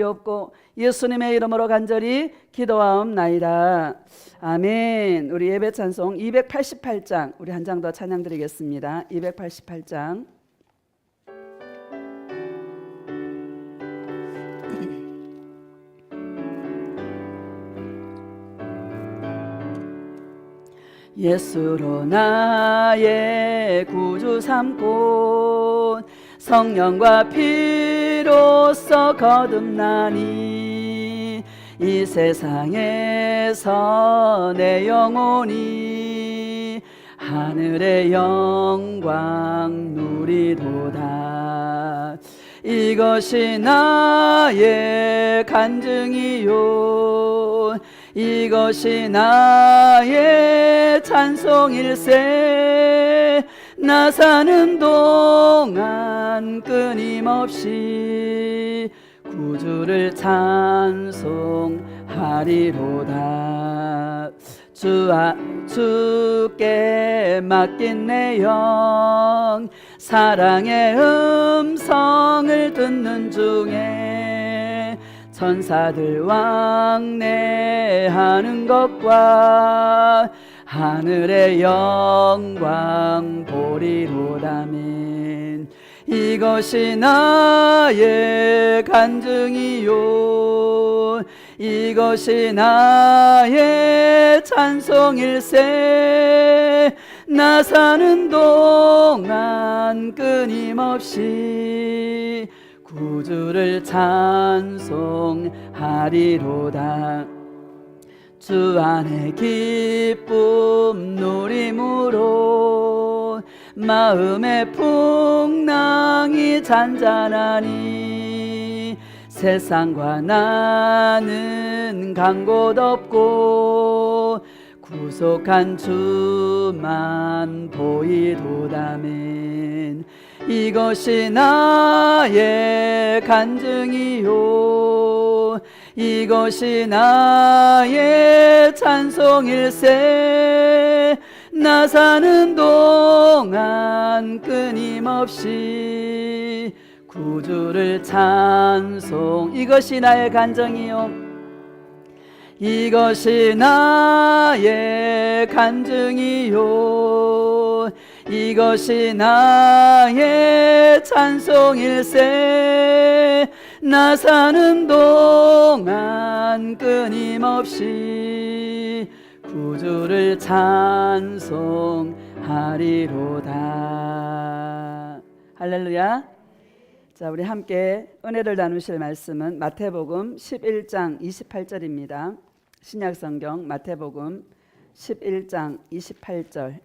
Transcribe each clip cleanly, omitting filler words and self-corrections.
없고 예수님의 이름으로 간절히 기도하옵나이다. 아멘. 우리 예배 찬송 288장 우리 한 장 더 찬양 드리겠습니다. 288장. 예수로 나의 구주 삼고 성령과 피로써 거듭나니 이 세상에서 내 영혼이 하늘의 영광 누리도다. 이것이 나의 간증이요 이것이 나의 찬송일세. 나 사는 동안 끊임없이 구주를 찬송하리로다. 주께 맡긴 내 영 사랑의 음성을 듣는 중에 천사들 왕래하는 것과 하늘의 영광 보리로다면 이것이 나의 간증이요 이것이 나의 찬송일세. 나 사는 동안 끊임없이 구주를 찬송하리로다. 주 안에 기쁨 누림으로 마음의 풍랑이 잔잔하니 세상과 나는 간 곳 없고 구속한 주만 보이도다면 이것이 나의 간증이요 이것이 나의 찬송일세. 나 사는 동안 끊임없이 구주를 찬송 이것이 나의 간증이요 이것이 나의 간증이요 이것이 나의 찬송일세. 나 사는 동안 끊임없이 구주를 찬송하리로다. 할렐루야. 자, 우리 함께 은혜를 나누실 말씀은 마태복음 11장 28절입니다. 신약성경 마태복음 11장 28절.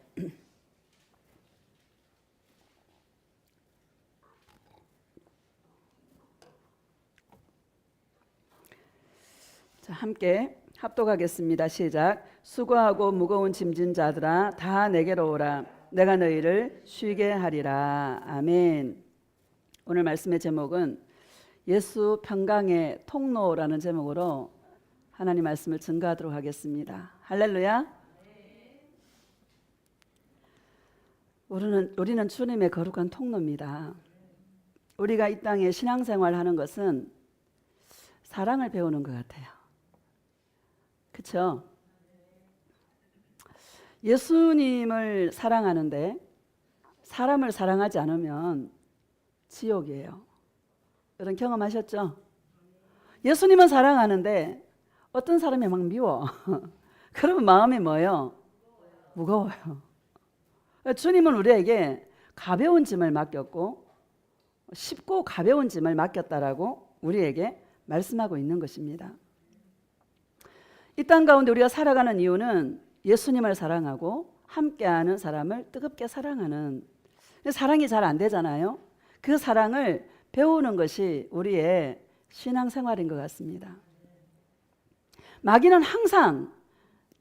자, 함께 합독하겠습니다. 시작. 수고하고 무거운 짐진 자들아 다 내게로 오라. 내가 너희를 쉬게 하리라. 아멘. 오늘 말씀의 제목은 예수 평강의 통로라는 제목으로 하나님 말씀을 증거하도록 하겠습니다. 할렐루야. 우리는 주님의 거룩한 통로입니다. 우리가 이 땅에 신앙생활 하는 것은 사랑을 배우는 것 같아요. 그렇죠? 예수님을 사랑하는데 사람을 사랑하지 않으면 지옥이에요. 이런 경험하셨죠? 예수님은 사랑하는데 어떤 사람이 막 미워. 그러면 마음이 뭐예요? 무거워요. 주님은 우리에게 가벼운 짐을 맡겼고 쉽고 가벼운 짐을 맡겼다라고 우리에게 말씀하고 있는 것입니다. 이 땅 가운데 우리가 살아가는 이유는 예수님을 사랑하고 함께하는 사람을 뜨겁게 사랑하는 사랑이 잘 안 되잖아요. 그 사랑을 배우는 것이 우리의 신앙생활인 것 같습니다. 마귀는 항상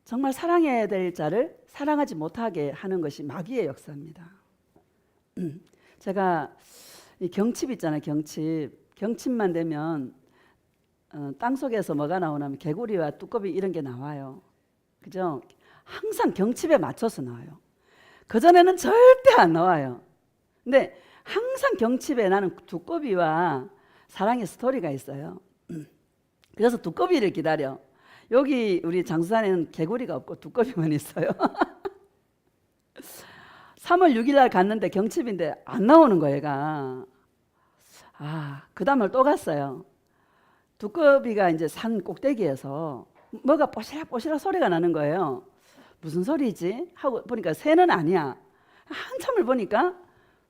정말 사랑해야 될 자를 사랑하지 못하게 하는 것이 마귀의 역사입니다. 제가 이 경칩 있잖아요. 경칩만 되면 땅속에서 뭐가 나오냐면 개구리와 뚜꺼비 이런 게 나와요. 그죠? 항상 경칩에 맞춰서 나와요. 그전에는 절대 안 나와요. 근데 항상 경칩에 나는 두꺼비와 사랑의 스토리가 있어요. 그래서 두꺼비를 기다려. 여기 우리 장수산에는 개구리가 없고 두꺼비만 있어요. 3월 6일 날 갔는데 경칩인데 안 나오는 거예요, 얘가. 그 다음을 또 갔어요. 두꺼비가 이제 산 꼭대기에서 뭐가 뽀시락뽀시락 소리가 나는 거예요. 무슨 소리지? 하고 보니까 새는 아니야. 한참을 보니까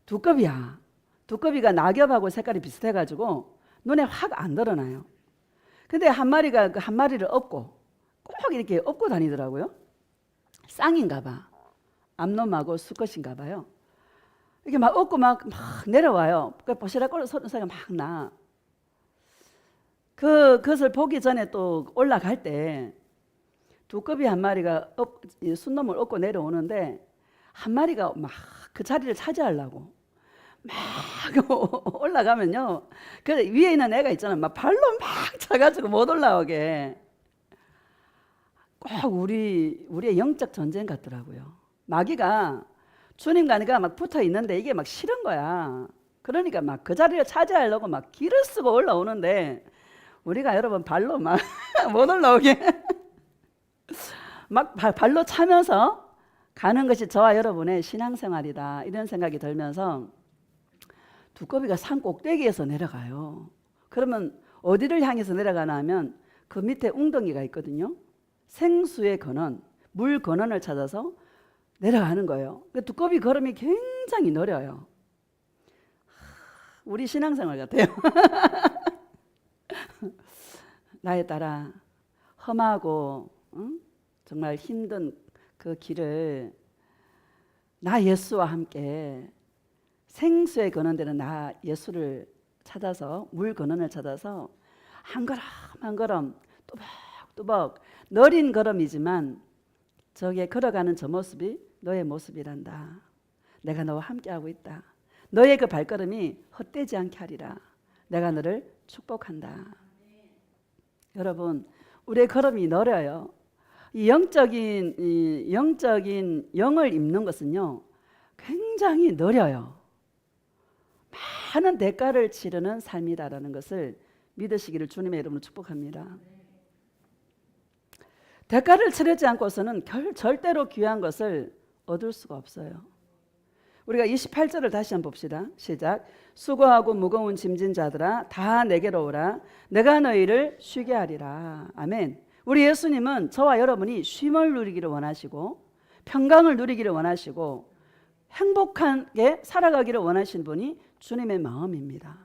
두꺼비야. 두꺼비가 낙엽하고 색깔이 비슷해가지고 눈에 확 안 드러나요. 근데 한 마리가 그 한 마리를 업고 꼭 이렇게 업고 다니더라고요. 쌍인가 봐. 암놈하고 수컷인가 봐요. 이렇게 막 업고 막 내려와요. 그 보시락거리는 소리가 막 나. 그것을 보기 전에 또 올라갈 때 두꺼비 한 마리가 순놈을 업고 내려오는데 한 마리가 막 그 자리를 차지하려고 막 올라가면요. 그 위에 있는 애가 있잖아요. 막 발로 막 차가지고 못 올라오게. 꼭 우리의 영적 전쟁 같더라고요. 마귀가 주님과 내가 막 붙어 있는데 이게 막 싫은 거야. 그러니까 막 그 자리를 차지하려고 막 기를 쓰고 올라오는데 우리가 여러분 발로 막 못 올라오게 막 발로 차면서 가는 것이 저와 여러분의 신앙생활이다. 이런 생각이 들면서 두꺼비가 산 꼭대기에서 내려가요. 그러면 어디를 향해서 내려가나 하면 그 밑에 웅덩이가 있거든요. 생수의 근원, 물 근원을 찾아서 내려가는 거예요. 두꺼비 걸음이 굉장히 느려요. 우리 신앙생활 같아요. 나에 따라 험하고 정말 힘든 그 길을 나 예수와 함께 생수의 근원되는 나 예수를 찾아서 물 근원을 찾아서 한 걸음 한 걸음 또박또박 느린 걸음이지만 저기에 걸어가는 저 모습이 너의 모습이란다. 내가 너와 함께하고 있다. 너의 그 발걸음이 헛되지 않게 하리라. 내가 너를 축복한다. 여러분, 우리의 걸음이 느려요. 이 영적인 영을 입는 것은요, 굉장히 느려요. 많은 대가를 치르는 삶이다라는 것을 믿으시기를 주님의 이름으로 축복합니다. 대가를 치르지 않고서는 절대로 귀한 것을 얻을 수가 없어요. 우리가 28절을 다시 한번 봅시다. 시작. 수고하고 무거운 짐진 자들아 다 내게로 오라. 내가 너희를 쉬게 하리라. 아멘. 우리 예수님은 저와 여러분이 쉼을 누리기를 원하시고 평강을 누리기를 원하시고 행복하게 살아가기를 원하시는 분이 주님의 마음입니다.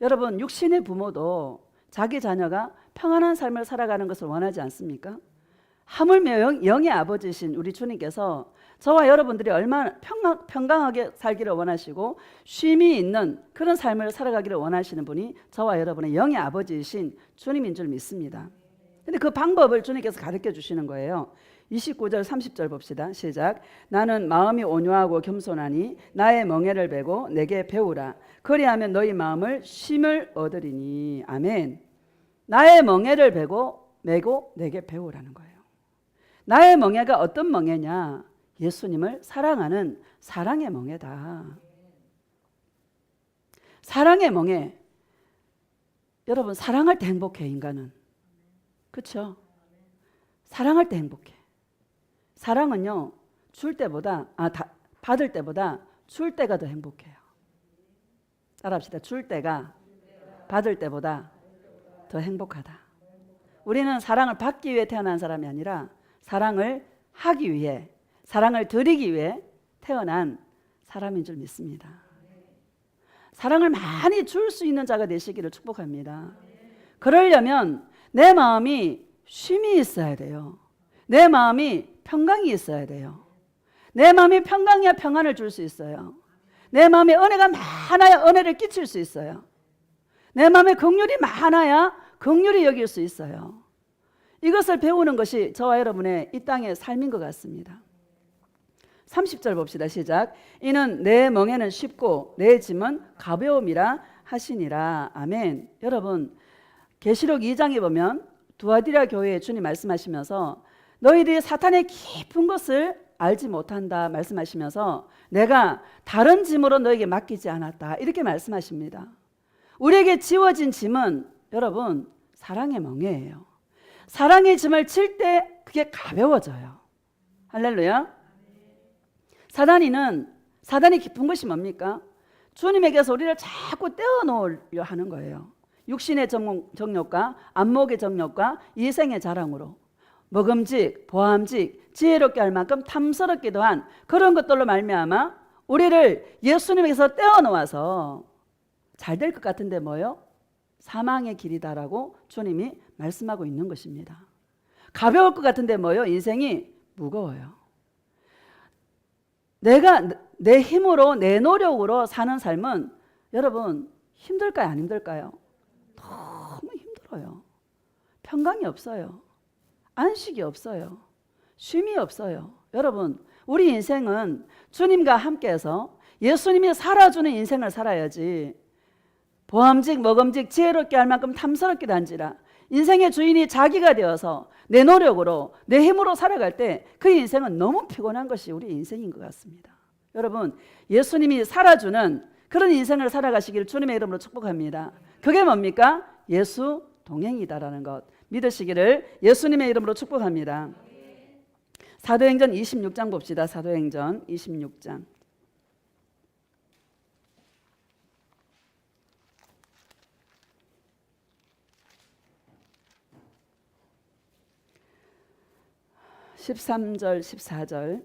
여러분, 육신의 부모도 자기 자녀가 평안한 삶을 살아가는 것을 원하지 않습니까? 하물며 영의 아버지신 우리 주님께서 저와 여러분들이 얼마나 평강하게 살기를 원하시고 쉼이 있는 그런 삶을 살아가기를 원하시는 분이 저와 여러분의 영의 아버지이신 주님인 줄 믿습니다. 근데 그 방법을 주님께서 가르쳐 주시는 거예요. 29절 30절 봅시다. 시작. 나는 마음이 온유하고 겸손하니 나의 멍에를 베고 내게 배우라. 그리하면 너희 마음을 쉼을 얻으리니. 아멘. 나의 멍에를 메고 내게 배우라는 거예요. 나의 멍에가 어떤 멍에냐? 예수님을 사랑하는 사랑의 멍에다. 사랑의 멍에. 여러분, 사랑할 때 행복해, 인간은. 그렇죠? 사랑할 때 행복해. 사랑은요, 받을 때보다 줄 때가 더 행복해요. 따라합시다. 줄 때가 받을 때보다 더 행복하다. 우리는 사랑을 받기 위해 태어난 사람이 아니라 사랑을 하기 위해, 사랑을 드리기 위해 태어난 사람인 줄 믿습니다. 사랑을 많이 줄 수 있는 자가 되시기를 축복합니다. 그러려면 내 마음이 쉼이 있어야 돼요. 내 마음이 평강이 있어야 돼요. 내 마음이 평강이야 평안을 줄 수 있어요. 내 마음에 은혜가 많아야 은혜를 끼칠 수 있어요. 내 마음에 긍휼이 많아야 긍휼히 여길 수 있어요. 이것을 배우는 것이 저와 여러분의 이 땅의 삶인 것 같습니다. 30절 봅시다. 시작. 이는 내 멍에는 쉽고 내 짐은 가벼움이라 하시니라. 아멘. 여러분, 계시록 2장에 보면 두아디라 교회에 주님 말씀하시면서 너희들이 사탄의 깊은 것을 알지 못한다 말씀하시면서 내가 다른 짐으로 너에게 맡기지 않았다 이렇게 말씀하십니다. 우리에게 지워진 짐은 여러분 사랑의 멍에예요. 사랑의 짐을 칠 때 그게 가벼워져요. 할렐루야. 사단이 깊은 것이 뭡니까? 주님에게서 우리를 자꾸 떼어놓으려 하는 거예요. 육신의 정욕과 안목의 정욕과 이생의 자랑으로 먹음직, 보암직, 지혜롭게 할 만큼 탐스럽기도 한 그런 것들로 말미암아 우리를 예수님에게서 떼어놓아서 잘 될 것 같은데 뭐요? 사망의 길이다라고 주님이 말씀하고 있는 것입니다. 가벼울 것 같은데 뭐요? 인생이 무거워요. 내가 내 힘으로 내 노력으로 사는 삶은 여러분 힘들까요? 안 힘들까요? 너무 힘들어요. 평강이 없어요. 안식이 없어요. 쉼이 없어요. 여러분 우리 인생은 주님과 함께해서 예수님이 살아주는 인생을 살아야지 보암직 먹음직 지혜롭게 할 만큼 탐스럽게 단지라 인생의 주인이 자기가 되어서 내 노력으로 내 힘으로 살아갈 때 그 인생은 너무 피곤한 것이 우리 인생인 것 같습니다. 여러분 예수님이 살아주는 그런 인생을 살아가시기를 주님의 이름으로 축복합니다. 그게 뭡니까? 예수 동행이다라는 것 믿으시기를 예수님의 이름으로 축복합니다. 사도행전 26장 봅시다. 사도행전 26장 13절 14절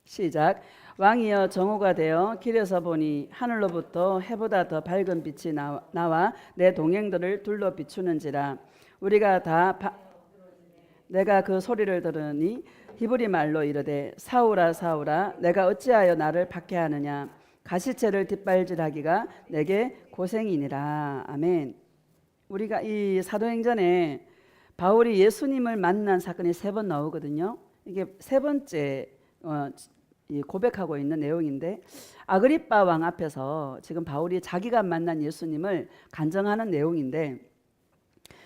시작. 왕이여 정오가 되어 길에서 보니 하늘로부터 해보다 더 밝은 빛이 나와 내 동행들을 둘러 비추는지라. 내가 그 소리를 들으니 히브리 말로 이르되 사울아 사울아 내가 어찌하여 나를 박해하느냐. 가시체를 뒷발질하기가 내게 고생이니라. 아멘. 우리가 이 사도행전에 바울이 예수님을 만난 사건이 3번 나오거든요. 이게 3번째 고백하고 있는 내용인데 아그리빠 왕 앞에서 지금 바울이 자기가 만난 예수님을 간증하는 내용인데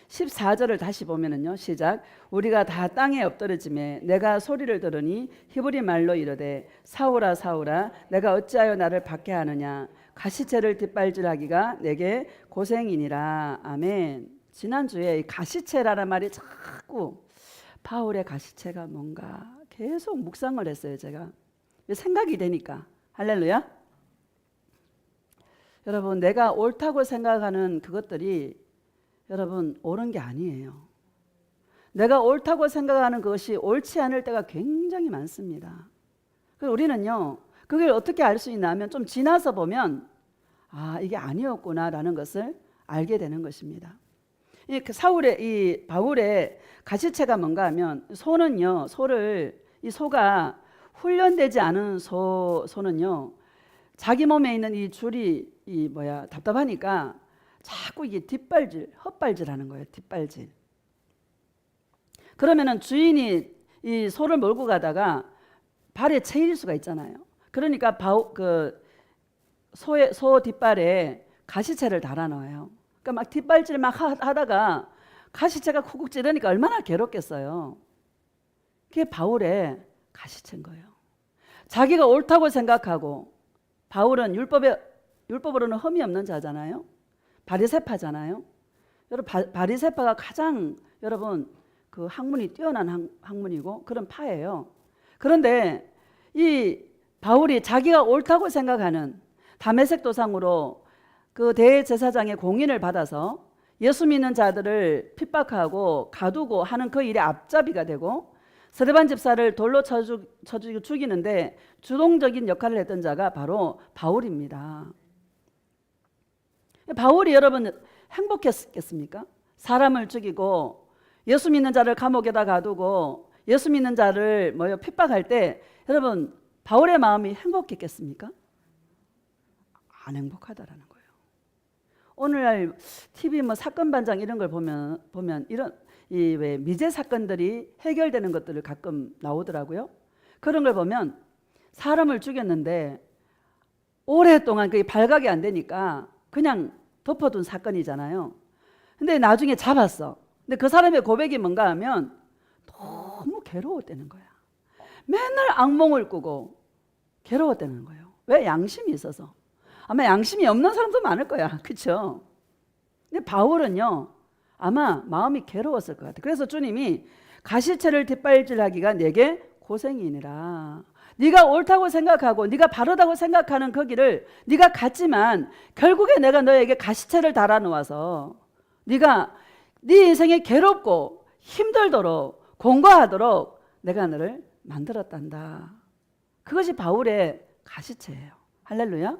14절을 다시 보면은요. 시작. 우리가 다 땅에 엎드러짐에 내가 소리를 들으니 히브리 말로 이르되 사울아 사울아 내가 어찌하여 나를 박해하느냐. 가시체를 뒷발질하기가 내게 고생이니라. 아멘. 지난주에 이 가시체라는 말이 자꾸 바울의 가시체가 뭔가 계속 묵상을 했어요. 제가 생각이 되니까. 할렐루야. 여러분 내가 옳다고 생각하는 그것들이 여러분 옳은 게 아니에요. 내가 옳다고 생각하는 것이 옳지 않을 때가 굉장히 많습니다. 그래서 우리는요 그걸 어떻게 알 수 있냐면 좀 지나서 보면 아 이게 아니었구나라는 것을 알게 되는 것입니다. 이 바울의 가시체가 뭔가 하면 이 소가 훈련되지 않은 소는요 자기 몸에 있는 이 줄이 답답하니까 자꾸 이게 헛발질하는 거예요. 뒷발질. 그러면은 주인이 이 소를 몰고 가다가 발에 채일 수가 있잖아요. 그러니까 소 뒷발에 가시체를 달아놔요. 그러니까 막 뒷발질 막 하다가 가시체가 쿡쿡 찌르니까 얼마나 괴롭겠어요. 그게 바울의 가시체인 거예요. 자기가 옳다고 생각하고 바울은 율법으로는 흠이 없는 자잖아요. 바리새파잖아요. 여러분 바리새파가 가장 여러분 그 학문이 뛰어난 학문이고 그런 파예요. 그런데 이 바울이 자기가 옳다고 생각하는 다메섹 도상으로 그 대제사장의 공인을 받아서 예수 믿는 자들을 핍박하고 가두고 하는 그 일의 앞잡이가 되고 스데반 집사를 돌로 죽이는데 주동적인 역할을 했던 자가 바로 바울입니다. 바울이 여러분 행복했겠습니까? 사람을 죽이고 예수 믿는 자를 감옥에다 가두고 예수 믿는 자를 핍박할 때 여러분 바울의 마음이 행복했겠습니까? 안 행복하다라는 거예요. 오늘날 TV 사건 반장 이런 걸 보면 이런 왜 미제 사건들이 해결되는 것들을 가끔 나오더라고요. 그런 걸 보면 사람을 죽였는데 오랫동안 그게 발각이 안 되니까 그냥 덮어둔 사건이잖아요. 근데 나중에 잡았어. 근데 그 사람의 고백이 뭔가 하면 너무 괴로웠다는 거야. 맨날 악몽을 꾸고 괴로웠다는 거예요. 왜? 양심이 있어서. 아마 양심이 없는 사람도 많을 거야. 그렇죠? 근데 바울은요, 아마 마음이 괴로웠을 것 같아요. 그래서 주님이 가시체를 뒷발질하기가 내게 고생이니라. 네가 옳다고 생각하고 네가 바르다고 생각하는 그 길을 네가 갔지만 결국에 내가 너에게 가시체를 달아놓아서 네가 네 인생이 괴롭고 힘들도록 공고하도록 내가 너를 만들었단다. 그것이 바울의 가시체예요. 할렐루야.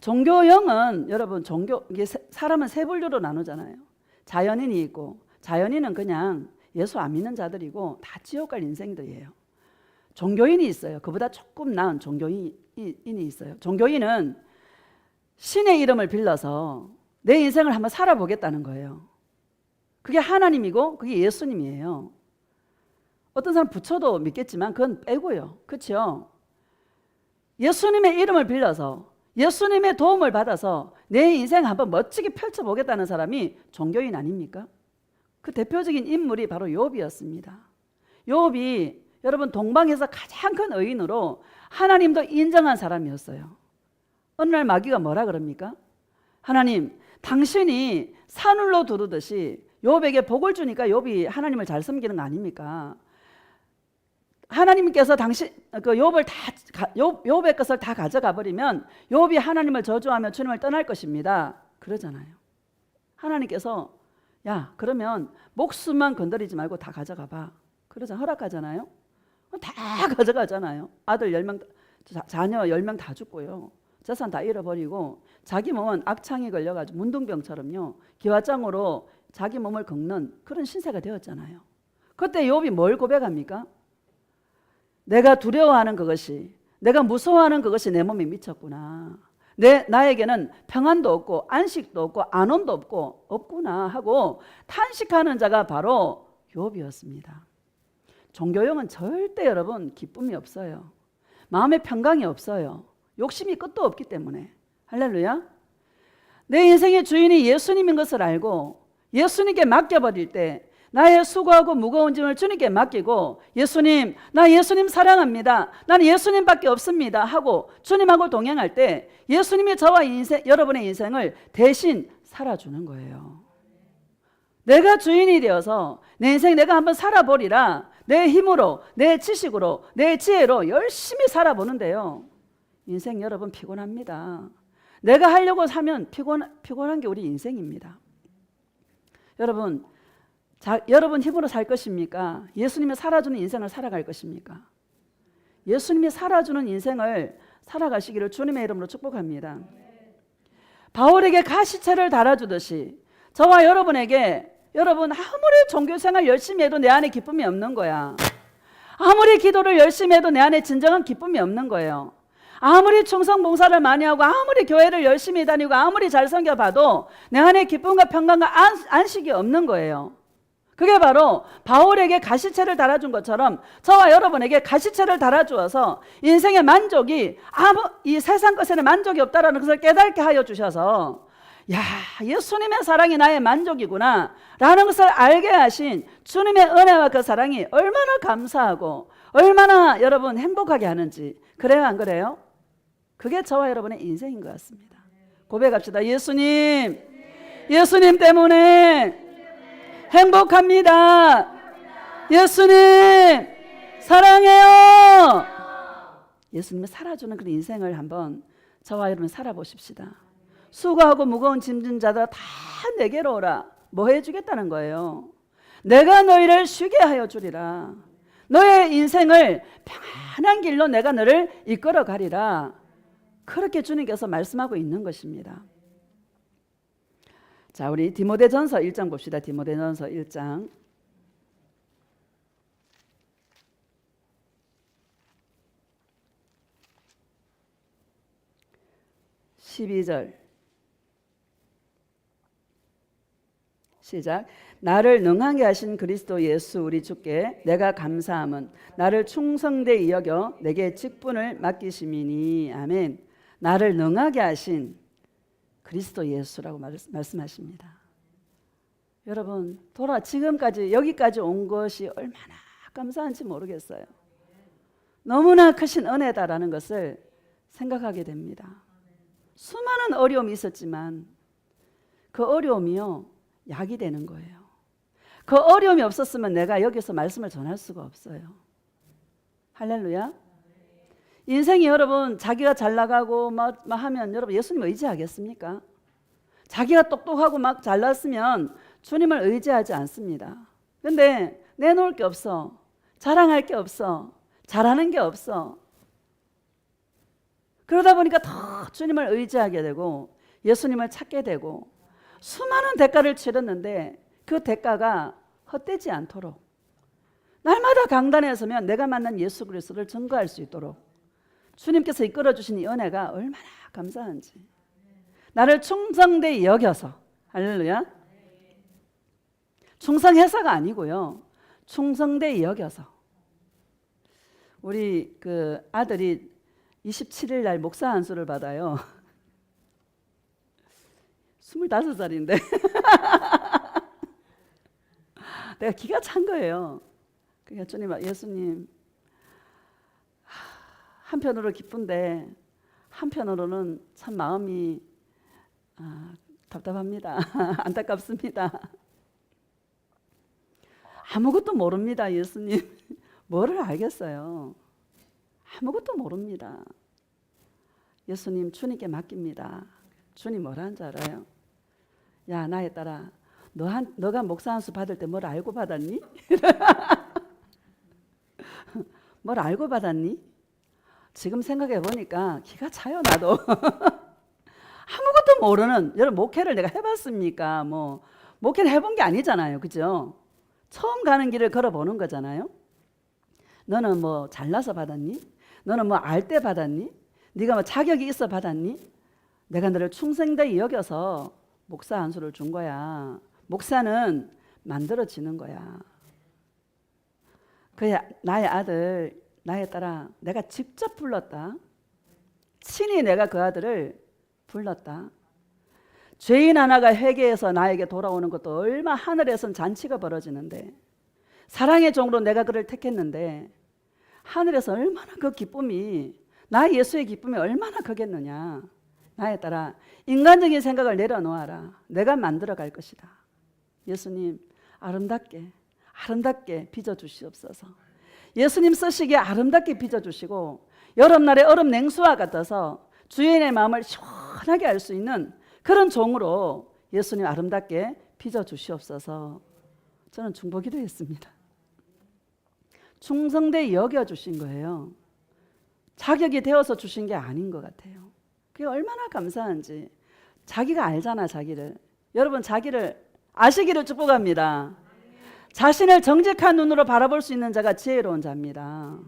종교형은 여러분 이게 사람은 세 분류로 나누잖아요. 자연인이 있고, 자연인은 그냥 예수 안 믿는 자들이고 다 지옥 갈 인생들이에요. 종교인이 있어요. 그보다 조금 나은 종교인이 있어요. 종교인은 신의 이름을 빌려서 내 인생을 한번 살아보겠다는 거예요. 그게 하나님이고 그게 예수님이에요. 어떤 사람 부처도 믿겠지만 그건 빼고요. 그렇죠? 예수님의 이름을 빌려서 예수님의 도움을 받아서 내 인생 한번 멋지게 펼쳐보겠다는 사람이 종교인 아닙니까? 그 대표적인 인물이 바로 욥이었습니다. 욥이 여러분 동방에서 가장 큰 의인으로 하나님도 인정한 사람이었어요. 어느 날 마귀가 뭐라 그럽니까? 하나님, 당신이 산울로 두르듯이 욥에게 복을 주니까 욥이 하나님을 잘 섬기는 거 아닙니까? 하나님께서 당신 그 욥의 것을 다 가져가 버리면 욥이 하나님을 저주하며 주님을 떠날 것입니다. 그러잖아요. 하나님께서 야, 그러면 목숨만 건드리지 말고 다 가져가 봐. 그러자 허락하잖아요. 다 가져가잖아요. 아들 10명, 자녀 10명 다 죽고요. 재산 다 잃어버리고 자기 몸은 악창이 걸려가지고 문둥병처럼요. 기와장으로 자기 몸을 긁는 그런 신세가 되었잖아요. 그때 욥이 뭘 고백합니까? 내가 두려워하는 그것이, 내가 무서워하는 그것이 내 몸에 미쳤구나. 나에게는 평안도 없고 안식도 없고 안온도 없구나 하고 탄식하는 자가 바로 욥이었습니다. 종교형은 절대 여러분 기쁨이 없어요. 마음의 평강이 없어요. 욕심이 끝도 없기 때문에. 할렐루야. 내 인생의 주인이 예수님인 것을 알고 예수님께 맡겨버릴 때 나의 수고하고 무거운 짐을 주님께 맡기고 예수님, 나 예수님 사랑합니다. 나는 예수님밖에 없습니다 하고 주님하고 동행할 때 예수님이 저와 여러분의 인생을 대신 살아주는 거예요. 내가 주인이 되어서 내 인생 내가 한번 살아보리라. 내 힘으로, 내 지식으로, 내 지혜로 열심히 살아보는데요. 인생 여러분 피곤합니다. 내가 하려고 하면 피곤한 게 우리 인생입니다. 여러분 힘으로 살 것입니까? 예수님이 살아주는 인생을 살아갈 것입니까? 예수님이 살아주는 인생을 살아가시기를 주님의 이름으로 축복합니다. 바울에게 가시체를 달아주듯이 저와 여러분에게 여러분 아무리 종교생활 열심히 해도 내 안에 기쁨이 없는 거야. 아무리 기도를 열심히 해도 내 안에 진정한 기쁨이 없는 거예요. 아무리 충성 봉사를 많이 하고 아무리 교회를 열심히 다니고 아무리 잘 섬겨봐도 내 안에 기쁨과 평강과 안식이 없는 거예요. 그게 바로 바울에게 가시체를 달아준 것처럼 저와 여러분에게 가시체를 달아주어서 인생의 만족이 이 세상 것에는 만족이 없다라는 것을 깨닫게 하여 주셔서 야, 예수님의 사랑이 나의 만족이구나 라는 것을 알게 하신 주님의 은혜와 그 사랑이 얼마나 감사하고 얼마나 여러분 행복하게 하는지. 그래요, 안 그래요? 그게 저와 여러분의 인생인 것 같습니다. 고백합시다. 예수님 때문에 행복합니다. 예수님 사랑해요. 예수님을 살아주는 그런 인생을 한번 저와 여러분 살아보십시다. 수고하고 무거운 짐진 자들아 다 내게로 오라. 뭐 해주겠다는 거예요? 내가 너희를 쉬게 하여 주리라. 너의 인생을 평안한 길로 내가 너를 이끌어 가리라. 그렇게 주님께서 말씀하고 있는 것입니다. 자, 우리 디모데전서 1장 봅시다. 디모데전서 1장 12절 시작. 나를 능하게 하신 그리스도 예수 우리 주께 내가 감사함은 나를 충성되이 여겨 내게 직분을 맡기심이니. 아멘. 나를 능하게 하신 그리스도 예수라고 말씀하십니다. 여러분 지금까지 여기까지 온 것이 얼마나 감사한지 모르겠어요. 너무나 크신 은혜다라는 것을 생각하게 됩니다. 수많은 어려움이 있었지만 그 어려움이요, 약이 되는 거예요. 그 어려움이 없었으면 내가 여기서 말씀을 전할 수가 없어요. 할렐루야. 인생이 여러분 자기가 잘 나가고 막 하면 여러분 예수님 의지하겠습니까? 자기가 똑똑하고 막 잘났으면 주님을 의지하지 않습니다. 근데 내놓을 게 없어. 자랑할 게 없어. 잘하는 게 없어. 그러다 보니까 더 주님을 의지하게 되고 예수님을 찾게 되고 수많은 대가를 치렀는데 그 대가가 헛되지 않도록 날마다 강단에 서면 내가 만난 예수 그리스도를 증거할 수 있도록 주님께서 이끌어 주신 이 은혜가 얼마나 감사한지, 나를 충성되이 여겨서, 할렐루야, 충성해서가 아니고요, 충성되이 여겨서. 우리 그 아들이 27일 날 목사 안수를 받아요. 25살인데 내가 기가 찬 거예요. 그러니까 주님, 예수님, 한편으로 기쁜데 한편으로는 참 마음이 답답합니다. 안타깝습니다. 아무것도 모릅니다. 예수님 뭐를 알겠어요. 아무것도 모릅니다. 예수님, 주님께 맡깁니다. 주님 뭐라는 줄 알아요? 야, 나의 딸아, 너가 목사 안수 받을 때 뭘 알고 받았니? 뭘 알고 받았니? 지금 생각해 보니까 기가 차요. 나도 아무것도 모르는, 여러분 목회를 내가 해봤습니까? 뭐 목회를 해본 게 아니잖아요, 그죠? 처음 가는 길을 걸어보는 거잖아요. 너는 뭐 잘나서 받았니? 너는 뭐 알 때 받았니? 네가 뭐 자격이 있어 받았니? 내가 너를 충성되이 여겨서 목사 안수를 준 거야. 목사는 만들어지는 거야. 그래, 나의 아들, 나의 딸아, 내가 직접 불렀다. 친히 내가 그 아들을 불렀다. 죄인 하나가 회개해서 나에게 돌아오는 것도 얼마 하늘에선 잔치가 벌어지는데, 사랑의 종으로 내가 그를 택했는데 하늘에서 얼마나 그 기쁨이, 나 예수의 기쁨이 얼마나 크겠느냐. 나의 딸아, 인간적인 생각을 내려놓아라. 내가 만들어 갈 것이다. 예수님, 아름답게 빚어주시옵소서. 예수님 쓰시기에 아름답게 빚어주시고 여름날의 얼음 냉수와 같아서 주인의 마음을 시원하게 알 수 있는 그런 종으로 예수님 아름답게 빚어주시옵소서. 저는 중보기도 했습니다. 충성되이 여겨주신 거예요. 자격이 되어서 주신 게 아닌 것 같아요. 그게 얼마나 감사한지. 자기가 알잖아, 자기를. 여러분, 자기를 아시기를 축복합니다. 자신을 정직한 눈으로 바라볼 수 있는 자가 지혜로운 자입니다.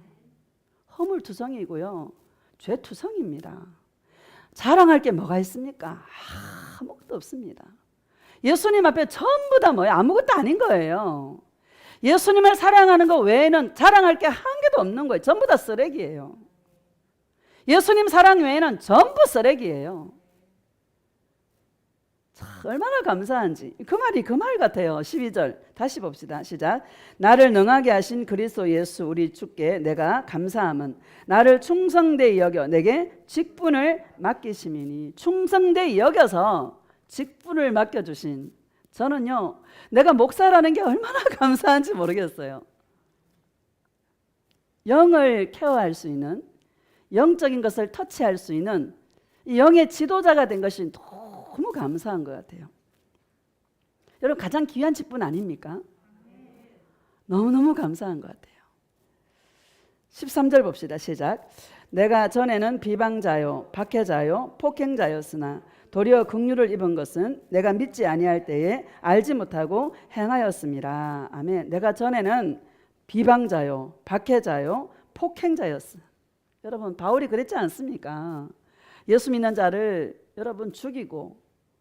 허물투성이고요, 죄투성입니다. 자랑할 게 뭐가 있습니까? 아무것도 없습니다. 예수님 앞에 전부 다 뭐예요? 아무것도 아닌 거예요. 예수님을 사랑하는 것 외에는 자랑할 게 한 개도 없는 거예요. 전부 다 쓰레기예요. 예수님 사랑 외에는 전부 쓰레기예요. 얼마나 감사한지. 그 말이 그 말 같아요. 12절 다시 봅시다. 시작. 나를 능하게 하신 그리스도 예수 우리 주께 내가 감사함은 나를 충성되이 여겨 내게 직분을 맡기심이니. 충성되이 여겨서 직분을 맡겨주신, 저는요 내가 목사라는 게 얼마나 감사한지 모르겠어요. 영을 케어할 수 있는, 영적인 것을 터치할 수 있는 이 영의 지도자가 된 것이 너무 감사한 것 같아요. 여러분, 가장 귀한 직분 아닙니까? 너무너무 감사한 것 같아요. 13절 봅시다. 시작. 내가 전에는 비방자요 박해자요 폭행자였으나 도리어 긍휼을 입은 것은 내가 믿지 아니할 때에 알지 못하고 행하였음이라. 아멘. 내가 전에는 비방자요 박해자요 폭행자였어. 여러분, 바울이 그랬지 않습니까? 예수 믿는 자를 여러분 죽이고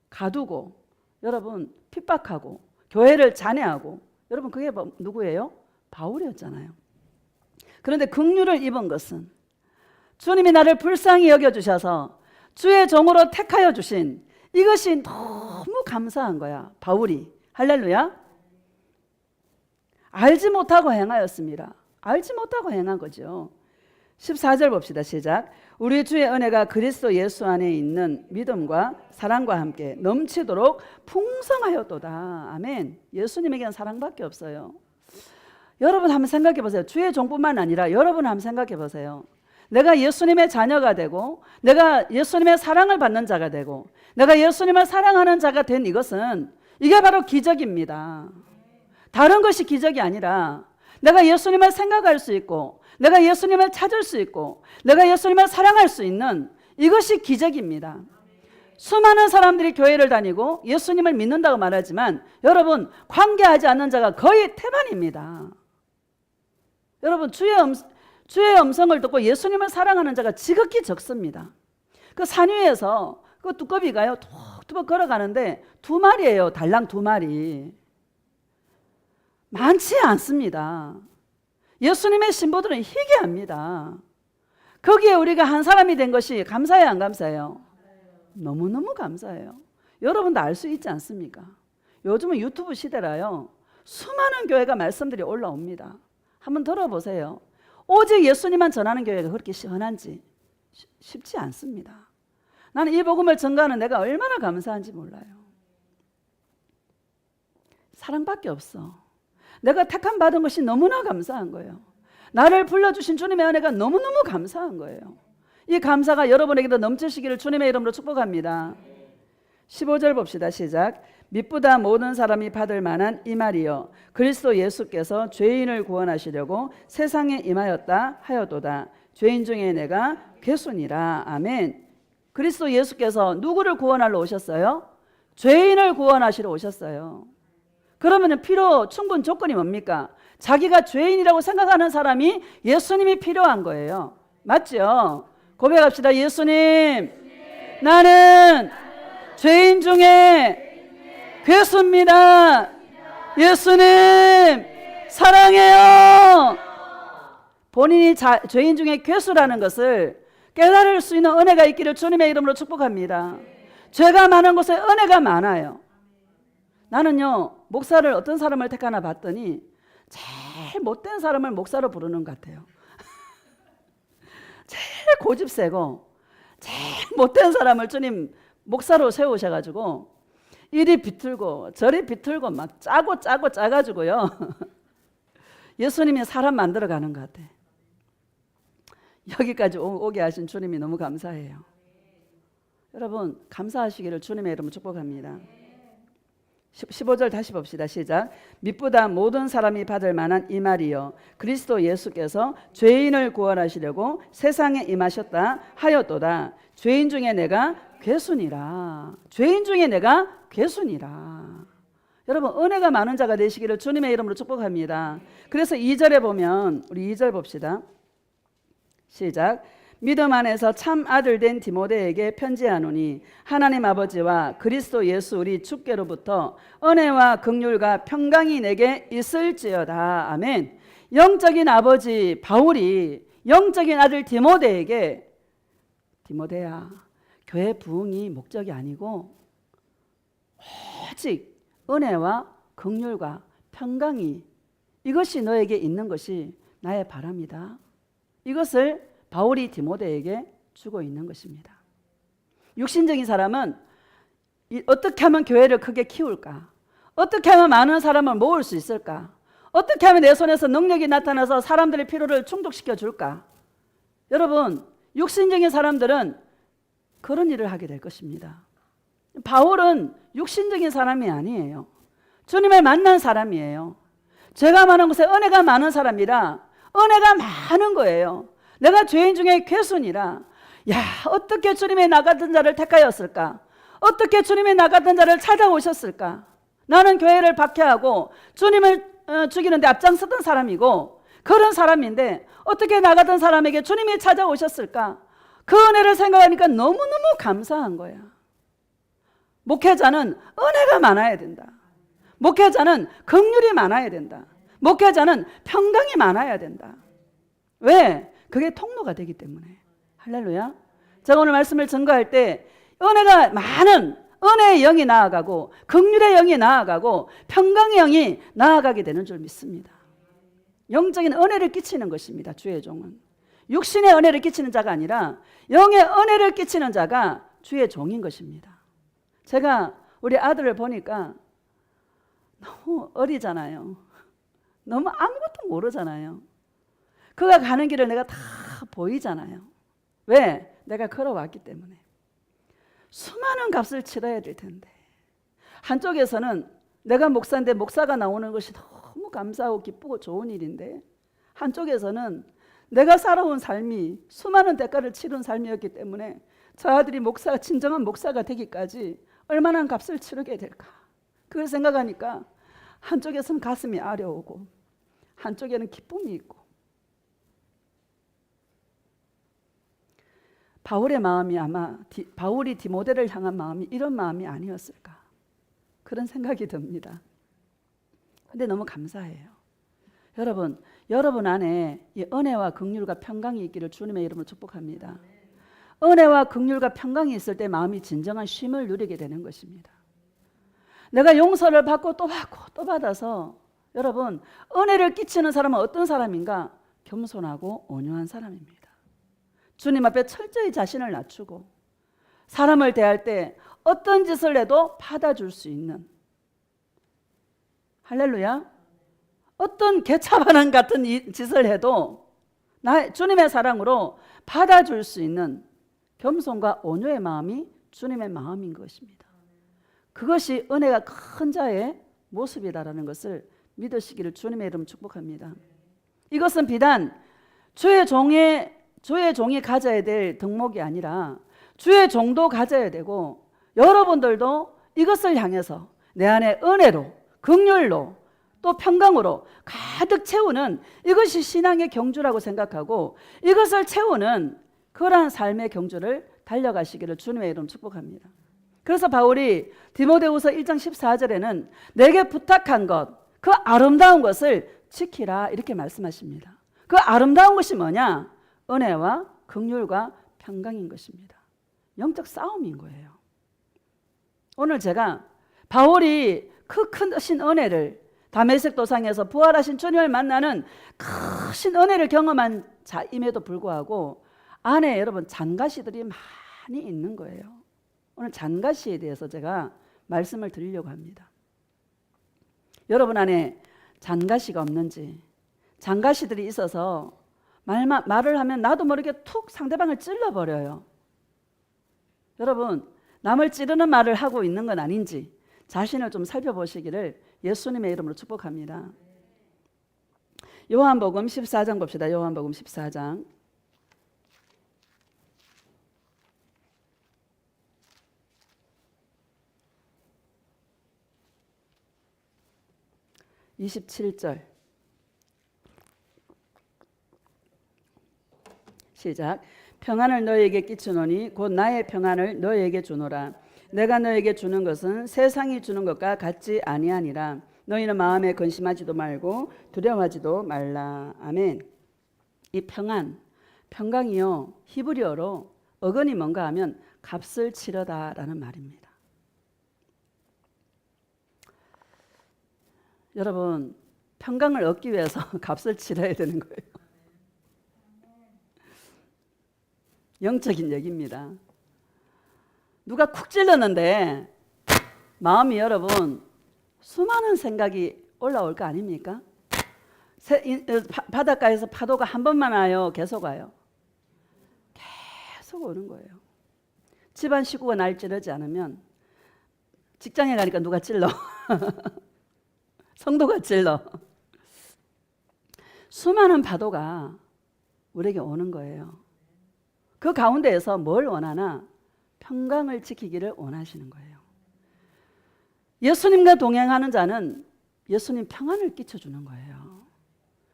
가두고 여러분 핍박하고 교회를 잔해하고, 여러분 그게 누구예요? 바울이었잖아요. 그런데 긍휼을 입은 것은 주님이 나를 불쌍히 여겨주셔서 주의 종으로 택하여 주신 이것이 너무 감사한 거야. 바울이. 할렐루야. 알지 못하고 행하였습니다. 알지 못하고 행한 거죠. 14절 봅시다. 시작. 우리 주의 은혜가 그리스도 예수 안에 있는 믿음과 사랑과 함께 넘치도록 풍성하였도다. 아멘. 예수님에게는 사랑밖에 없어요. 여러분 한번 생각해 보세요. 주의 종뿐만 아니라 여러분 한번 생각해 보세요. 내가 예수님의 자녀가 되고 내가 예수님의 사랑을 받는 자가 되고 내가 예수님을 사랑하는 자가 된 이것은 이게 바로 기적입니다. 다른 것이 기적이 아니라 내가 예수님을 생각할 수 있고 내가 예수님을 찾을 수 있고 내가 예수님을 사랑할 수 있는 이것이 기적입니다. 수많은 사람들이 교회를 다니고 예수님을 믿는다고 말하지만 여러분 관계하지 않는 자가 거의 태반입니다. 여러분 주의 음성을 듣고 예수님을 사랑하는 자가 지극히 적습니다. 그 산 위에서 그 두꺼비가요 툭툭 걸어가는데 2마리예요. 달랑 2마리. 많지 않습니다. 예수님의 신부들은 희귀합니다. 거기에 우리가 한 사람이 된 것이 감사해요, 안 감사해요? 너무너무 감사해요. 여러분도 알 수 있지 않습니까? 요즘은 유튜브 시대라요. 수많은 교회가 말씀들이 올라옵니다. 한번 들어보세요. 오직 예수님만 전하는 교회가 그렇게 시원한지 쉽지 않습니다. 나는 이 복음을 전가하는 내가 얼마나 감사한지 몰라요. 사랑밖에 없어. 내가 택함 받은 것이 너무나 감사한 거예요. 나를 불러주신 주님의 은혜가 너무너무 감사한 거예요. 이 감사가 여러분에게도 넘치시기를 주님의 이름으로 축복합니다. 15절 봅시다. 시작. 믿보다 모든 사람이 받을 만한 이 말이요 그리스도 예수께서 죄인을 구원하시려고 세상에 임하였다 하여도다. 죄인 중에 내가 괴순이라. 아멘. 그리스도 예수께서 누구를 구원하러 오셨어요? 죄인을 구원하시러 오셨어요. 그러면 필요 충분 조건이 뭡니까? 자기가 죄인이라고 생각하는 사람이 예수님이 필요한 거예요. 맞죠? 고백합시다. 예수님, 나는 죄인 중에 괴수입니다. 예수님, 사랑해요. 본인이 죄인 중에 괴수라는 것을 깨달을 수 있는 은혜가 있기를 주님의 이름으로 축복합니다. 죄가 많은 곳에 은혜가 많아요. 나는요 목사를 어떤 사람을 택하나 봤더니 제일 못된 사람을 목사로 부르는 것 같아요. 제일 고집세고 제일 못된 사람을 주님 목사로 세우셔가지고 이리 비틀고 저리 비틀고 막 짜고 짜가지고요 예수님이 사람 만들어가는 것 같아. 여기까지 오게 하신 주님이 너무 감사해요. 여러분 감사하시기를 주님의 이름으로 축복합니다. 15절 다시 봅시다. 시작. 믿보다 모든 사람이 받을 만한 이 말이요 그리스도 예수께서 죄인을 구원하시려고 세상에 임하셨다 하였도다. 죄인 중에 내가 괴순이라. 죄인 중에 내가 괴순이라. 여러분 은혜가 많은 자가 되시기를 주님의 이름으로 축복합니다. 그래서 2절에 보면 우리 2절 봅시다. 시작. 믿음 안에서 참 아들 된 디모데에게 편지하노니 하나님 아버지와 그리스도 예수 우리 주께로부터 은혜와 긍휼과 평강이 내게 있을지어다. 아멘. 영적인 아버지 바울이 영적인 아들 디모데에게 디모데야 교회 부흥이 목적이 아니고 오직 은혜와 긍휼과 평강이 이것이 너에게 있는 것이 나의 바람이다. 이것을 바울이 디모데에게 주고 있는 것입니다. 육신적인 사람은 어떻게 하면 교회를 크게 키울까? 어떻게 하면 많은 사람을 모을 수 있을까? 어떻게 하면 내 손에서 능력이 나타나서 사람들의 필요를 충족시켜 줄까? 여러분, 육신적인 사람들은 그런 일을 하게 될 것입니다. 바울은 육신적인 사람이 아니에요. 주님을 만난 사람이에요. 죄가 많은 곳에 은혜가 많은 사람이라 은혜가 많은 거예요. 내가 죄인 중에 괴순이라. 야, 어떻게 주님의 나갔던 자를 택하였을까? 어떻게 주님의 나갔던 자를 찾아오셨을까? 나는 교회를 박해하고 주님을 죽이는데 앞장섰던 사람이고 그런 사람인데 어떻게 나갔던 사람에게 주님이 찾아오셨을까? 그 은혜를 생각하니까 너무너무 감사한 거야. 목회자는 은혜가 많아야 된다. 목회자는 긍휼이 많아야 된다. 목회자는 평강이 많아야 된다. 왜? 그게 통로가 되기 때문에. 할렐루야. 제가 오늘 말씀을 전가할 때 은혜가 많은 은혜의 영이 나아가고 긍휼의 영이 나아가고 평강의 영이 나아가게 되는 줄 믿습니다. 영적인 은혜를 끼치는 것입니다. 주의 종은. 육신의 은혜를 끼치는 자가 아니라 영의 은혜를 끼치는 자가 주의 종인 것입니다. 제가 우리 아들을 보니까 너무 어리잖아요. 너무 아무것도 모르잖아요. 그가 가는 길을 내가 다 보이잖아요. 왜? 내가 걸어왔기 때문에. 수많은 값을 치러야 될 텐데, 한쪽에서는 내가 목사인데 목사가 나오는 것이 너무 감사하고 기쁘고 좋은 일인데, 한쪽에서는 내가 살아온 삶이 수많은 대가를 치른 삶이었기 때문에 저 아들이 목사가, 진정한 목사가 되기까지 얼마나 값을 치르게 될까, 그걸 생각하니까 한쪽에서는 가슴이 아려오고 한쪽에는 기쁨이 있고. 바울의 마음이 아마 바울이 디모데를 향한 마음이 이런 마음이 아니었을까, 그런 생각이 듭니다. 근데 너무 감사해요. 여러분 안에 이 은혜와 긍휼과 평강이 있기를 주님의 이름으로 축복합니다. 은혜와 긍휼과 평강이 있을 때 마음이 진정한 쉼을 누리게 되는 것입니다. 내가 용서를 받고 또 받고 또 받아서, 여러분, 은혜를 끼치는 사람은 어떤 사람인가? 겸손하고 온유한 사람입니다. 주님 앞에 철저히 자신을 낮추고 사람을 대할 때 어떤 짓을 해도 받아줄 수 있는, 할렐루야, 어떤 개차반항 같은 짓을 해도 주님의 사랑으로 받아줄 수 있는 겸손과 온유의 마음이 주님의 마음인 것입니다. 그것이 은혜가 큰 자의 모습이다라는 것을 믿으시기를 주님의 이름 축복합니다. 이것은 비단 주의 종이 가져야 될 덕목이 아니라 주의 종도 가져야 되고, 여러분들도 이것을 향해서 내 안에 은혜로, 긍휼로, 또 평강으로 가득 채우는, 이것이 신앙의 경주라고 생각하고 이것을 채우는 그러한 삶의 경주를 달려가시기를 주님의 이름 축복합니다. 그래서 바울이 디모데후서 1장 14절에는 내게 부탁한 것, 그 아름다운 것을 지키라, 이렇게 말씀하십니다. 그 아름다운 것이 뭐냐? 은혜와 긍휼과 평강인 것입니다. 영적 싸움인 거예요. 오늘 제가 바울이 그 크신 은혜를, 다메섹 도상에서 부활하신 주님을 만나는 크신 은혜를 경험한 자임에도 불구하고 안에 여러분 잔가시들이 많이 있는 거예요. 오늘 잔가시에 대해서 제가 말씀을 드리려고 합니다. 여러분 안에 잔가시가 없는지, 잔가시들이 있어서 말을 하면 나도 모르게 툭 상대방을 찔러버려요. 여러분, 남을 찌르는 말을 하고 있는 건 아닌지 자신을 좀 살펴보시기를 예수님의 이름으로 축복합니다. 요한복음 14장 봅시다. 요한복음 14장 27절 시작. 평안을 너희에게 끼치노니 곧 나의 평안을 너희에게 주노라. 내가 너희에게 주는 것은 세상이 주는 것과 같지 아니하니라. 너희는 마음에 근심하지도 말고 두려워하지도 말라. 아멘. 이 평강이요, 히브리어로 어근이 뭔가 하면 값을 치르다라는 말입니다. 여러분, 평강을 얻기 위해서 값을 치러야 되는 거예요. 영적인 얘기입니다. 누가 쿡 찔렀는데 마음이, 여러분, 수많은 생각이 올라올 거 아닙니까? 바닷가에서 파도가 한 번만 와요? 계속 와요? 계속 오는 거예요. 집안 식구가 날 찌르지 않으면 직장에 가니까 누가 찔러? 성도가 찔러. 수많은 파도가 우리에게 오는 거예요. 그 가운데에서 뭘 원하나? 평강을 지키기를 원하시는 거예요. 예수님과 동행하는 자는 예수님 평안을 끼쳐주는 거예요.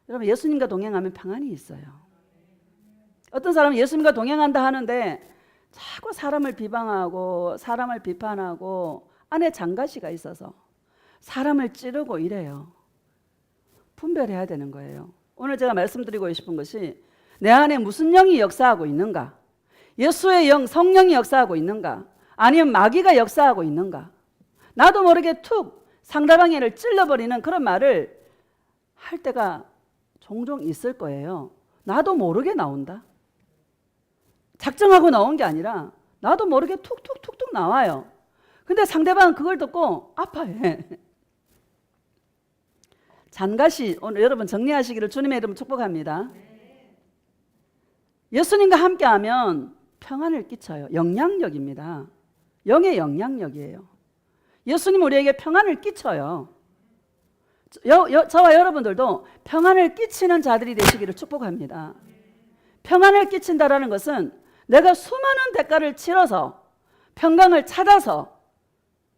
여러분, 예수님과 동행하면 평안이 있어요. 어떤 사람은 예수님과 동행한다 하는데 자꾸 사람을 비방하고 사람을 비판하고 안에 장가시가 있어서 사람을 찌르고 이래요. 분별해야 되는 거예요. 오늘 제가 말씀드리고 싶은 것이, 내 안에 무슨 영이 역사하고 있는가? 예수의 영, 성령이 역사하고 있는가? 아니면 마귀가 역사하고 있는가? 나도 모르게 툭 상대방을 찔러버리는 그런 말을 할 때가 종종 있을 거예요. 나도 모르게 나온다. 작정하고 나온 게 아니라 나도 모르게 툭툭툭툭 나와요. 근데 상대방은 그걸 듣고 아파해. 잔가시, 오늘 여러분 정리하시기를 주님의 이름으로 축복합니다. 예수님과 함께하면 평안을 끼쳐요. 영향력입니다. 영의 영향력이에요. 예수님 우리에게 평안을 끼쳐요. 저와 여러분들도 평안을 끼치는 자들이 되시기를 축복합니다. 평안을 끼친다라는 것은 내가 수많은 대가를 치러서 평강을 찾아서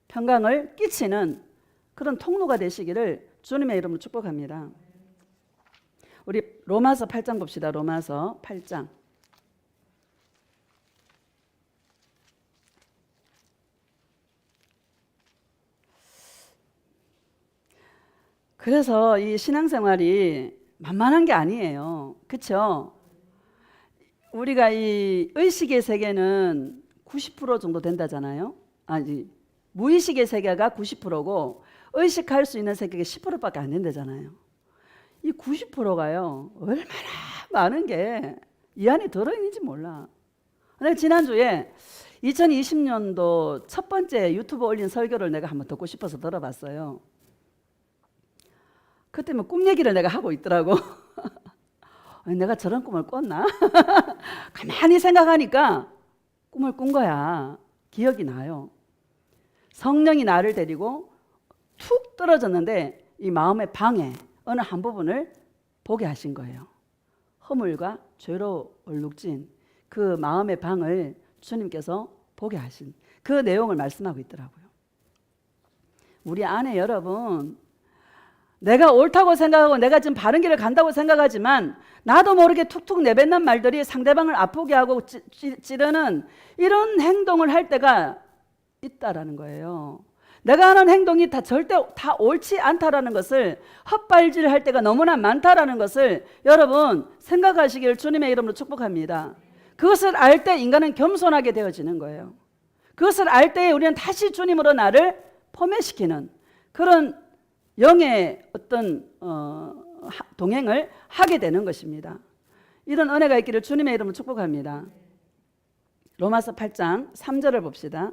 평강을 끼치는 그런 통로가 되시기를 주님의 이름으로 축복합니다. 우리 로마서 8장 봅시다. 로마서 8장. 그래서 이 신앙생활이 만만한 게 아니에요. 그렇죠? 우리가 이 의식의 세계는 90% 정도 된다잖아요. 아니, 무의식의 세계가 90%고 의식할 수 있는 세계가 10%밖에 안 된다잖아요. 이 90%가요. 얼마나 많은 게 이 안에 들어있는지 몰라. 내가 지난주에 2020년도 첫 번째 유튜브 올린 설교를 내가 한번 듣고 싶어서 들어봤어요. 그때 뭐 꿈 얘기를 내가 하고 있더라고. 내가 저런 꿈을 꿨나? 가만히 생각하니까 꿈을 꾼 거야. 기억이 나요. 성령이 나를 데리고 툭 떨어졌는데 이 마음의 방에 어느 한 부분을 보게 하신 거예요. 허물과 죄로 얼룩진 그 마음의 방을 주님께서 보게 하신 그 내용을 말씀하고 있더라고요. 우리 안에 여러분, 내가 옳다고 생각하고 내가 지금 바른 길을 간다고 생각하지만 나도 모르게 툭툭 내뱉는 말들이 상대방을 아프게 하고 찌르는 이런 행동을 할 때가 있다라는 거예요. 내가 하는 행동이 절대 다 옳지 않다라는 것을, 헛발질할 때가 너무나 많다라는 것을 여러분 생각하시길 주님의 이름으로 축복합니다. 그것을 알 때 인간은 겸손하게 되어지는 거예요. 그것을 알 때에 우리는 다시 주님으로 나를 포맷시키는 그런 영의 어떤 동행을 하게 되는 것입니다. 이런 은혜가 있기를 주님의 이름으로 축복합니다. 로마서 8장 3절을 봅시다.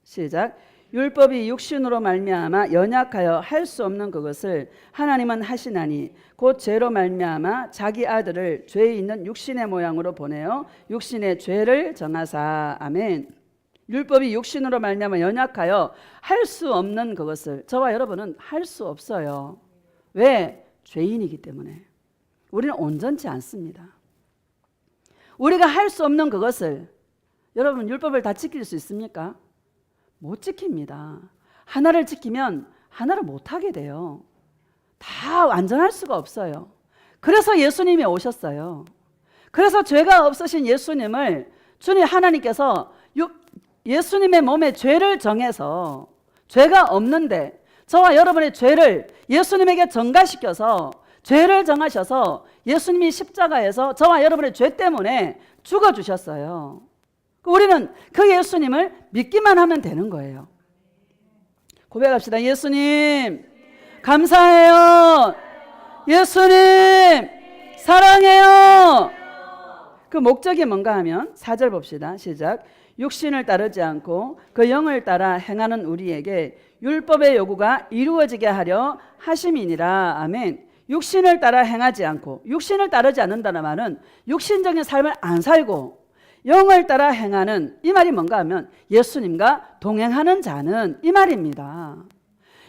시작. 율법이 육신으로 말미암아 연약하여 할 수 없는 그것을 하나님은 하시나니 곧 죄로 말미암아 자기 아들을 죄 있는 육신의 모양으로 보내어 육신의 죄를 정하사. 아멘. 율법이 육신으로 말미암아 연약하여 할 수 없는 그것을, 저와 여러분은 할 수 없어요. 왜? 죄인이기 때문에. 우리는 온전치 않습니다. 우리가 할 수 없는 그것을, 여러분 율법을 다 지킬 수 있습니까? 못 지킵니다. 하나를 지키면 하나를 못하게 돼요. 다 완전할 수가 없어요. 그래서 예수님이 오셨어요. 그래서 죄가 없으신 예수님을 주님 하나님께서 예수님의 몸에 죄를 정해서, 죄가 없는데 저와 여러분의 죄를 예수님에게 전가시켜서 죄를 정하셔서 예수님이 십자가에서 저와 여러분의 죄 때문에 죽어주셨어요. 우리는 그 예수님을 믿기만 하면 되는 거예요. 고백합시다. 예수님 감사해요. 예수님 사랑해요. 그 목적이 뭔가 하면 4절 봅시다. 시작. 육신을 따르지 않고 그 영을 따라 행하는 우리에게 율법의 요구가 이루어지게 하려 하심이니라. 아멘. 육신을 따라 행하지 않고, 육신을 따르지 않는다는 말은 육신적인 삶을 안 살고 영을 따라 행하는, 이 말이 뭔가 하면 예수님과 동행하는 자는, 이 말입니다.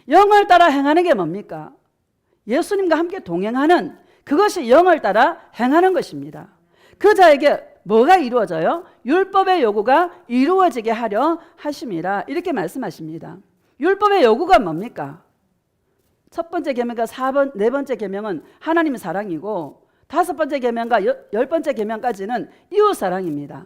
영을 따라 행하는 게 뭡니까? 예수님과 함께 동행하는, 그것이 영을 따라 행하는 것입니다. 그 자에게 뭐가 이루어져요? 율법의 요구가 이루어지게 하려 하심이라. 이렇게 말씀하십니다. 율법의 요구가 뭡니까? 첫 번째 계명과 네 번째 계명은 하나님의 사랑이고, 다섯 번째 계명과 열 번째 계명까지는 이웃 사랑입니다.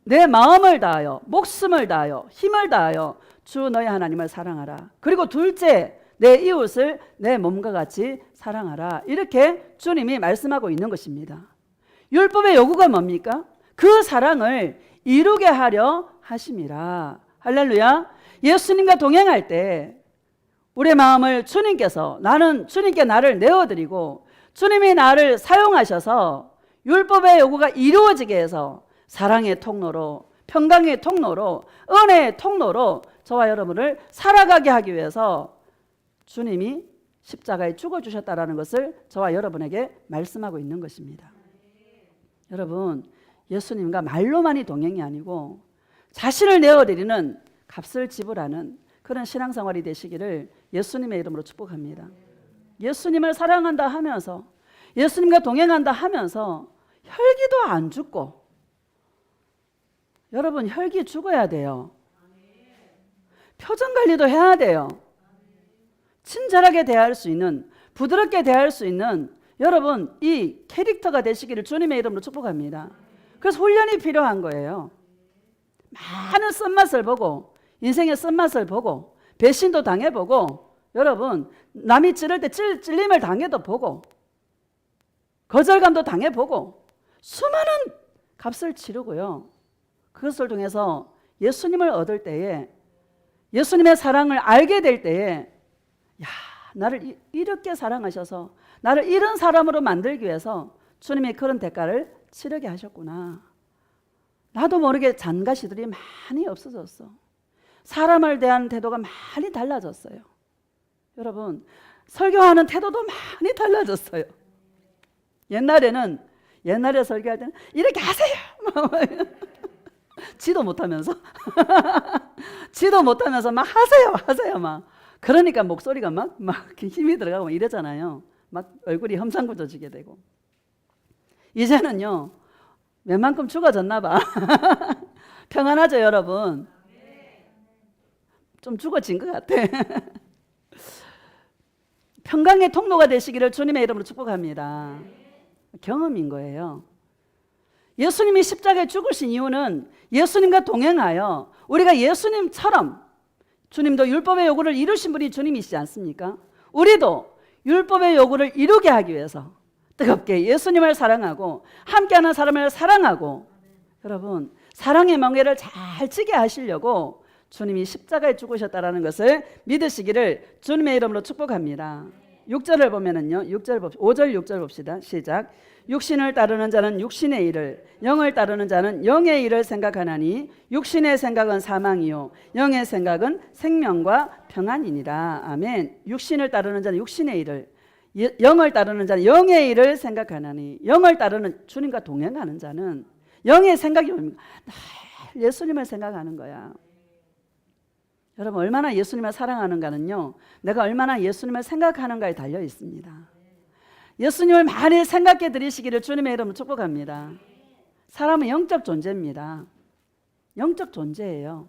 내 마음을 다하여, 목숨을 다하여, 힘을 다하여 주 너희 하나님을 사랑하라. 그리고 둘째, 내 이웃을 내 몸과 같이 사랑하라. 이렇게 주님이 말씀하고 있는 것입니다. 율법의 요구가 뭡니까? 그 사랑을 이루게 하려 하심이라. 할렐루야. 예수님과 동행할 때 우리의 마음을 주님께서, 나는 주님께 나를 내어드리고 주님이 나를 사용하셔서 율법의 요구가 이루어지게 해서 사랑의 통로로, 평강의 통로로, 은혜의 통로로 저와 여러분을 살아가게 하기 위해서 주님이 십자가에 죽어주셨다라는 것을 저와 여러분에게 말씀하고 있는 것입니다. 여러분, 예수님과 말로만이 동행이 아니고 자신을 내어드리는 값을 지불하는 그런 신앙생활이 되시기를 예수님의 이름으로 축복합니다. 예수님을 사랑한다 하면서, 예수님과 동행한다 하면서 혈기도 안 죽고, 여러분 혈기 죽어야 돼요. 표정 관리도 해야 돼요. 친절하게 대할 수 있는, 부드럽게 대할 수 있는 여러분 이 캐릭터가 되시기를 주님의 이름으로 축복합니다. 그래서 훈련이 필요한 거예요. 많은 쓴맛을 보고, 인생의 쓴맛을 보고, 배신도 당해보고, 여러분 남이 찌를 때 찔림을 당해도 보고, 거절감도 당해보고, 수많은 값을 치르고요. 그것을 통해서 예수님을 얻을 때에, 예수님의 사랑을 알게 될 때에, 야, 나를 이렇게 사랑하셔서 나를 이런 사람으로 만들기 위해서 주님이 그런 대가를 치르게 하셨구나. 나도 모르게 잔가시들이 많이 없어졌어. 사람을 대한 태도가 많이 달라졌어요. 여러분, 설교하는 태도도 많이 달라졌어요. 옛날에 설교할 때는 이렇게 하세요. 지도 못하면서 막 하세요 막. 그러니까 목소리가 막 힘이 들어가고 이러잖아요. 막 얼굴이 험상궂어지게 되고. 이제는요, 웬만큼 죽어졌나 봐. 평안하죠, 여러분? 좀 죽어진 것 같아. 평강의 통로가 되시기를 주님의 이름으로 축복합니다. 경험인 거예요. 예수님이 십자가에 죽으신 이유는 예수님과 동행하여 우리가 예수님처럼, 주님도 율법의 요구를 이루신 분이 주님이시지 않습니까? 우리도 율법의 요구를 이루게 하기 위해서 뜨겁게 예수님을 사랑하고 함께하는 사람을 사랑하고, 여러분 사랑의 멍에를 잘 찌게 하시려고 주님이 십자가에 죽으셨다는 것을 믿으시기를 주님의 이름으로 축복합니다. 6절을 보면은요, 5절 6절 봅시다. 시작. 육신을 따르는 자는 육신의 일을, 영을 따르는 자는 영의 일을 생각하나니 육신의 생각은 사망이요 영의 생각은 생명과 평안이니라. 아멘. 육신을 따르는 자는 육신의 일을, 영을 따르는 자는 영의 일을 생각하나니, 영을 따르는, 주님과 동행하는 자는 영의 생각이 뭡니까? 예수님을 생각하는 거야. 여러분, 얼마나 예수님을 사랑하는가는요, 내가 얼마나 예수님을 생각하는가에 달려 있습니다. 예수님을 많이 생각해 드리시기를 주님의 이름으로 축복합니다. 사람은 영적 존재입니다. 영적 존재예요.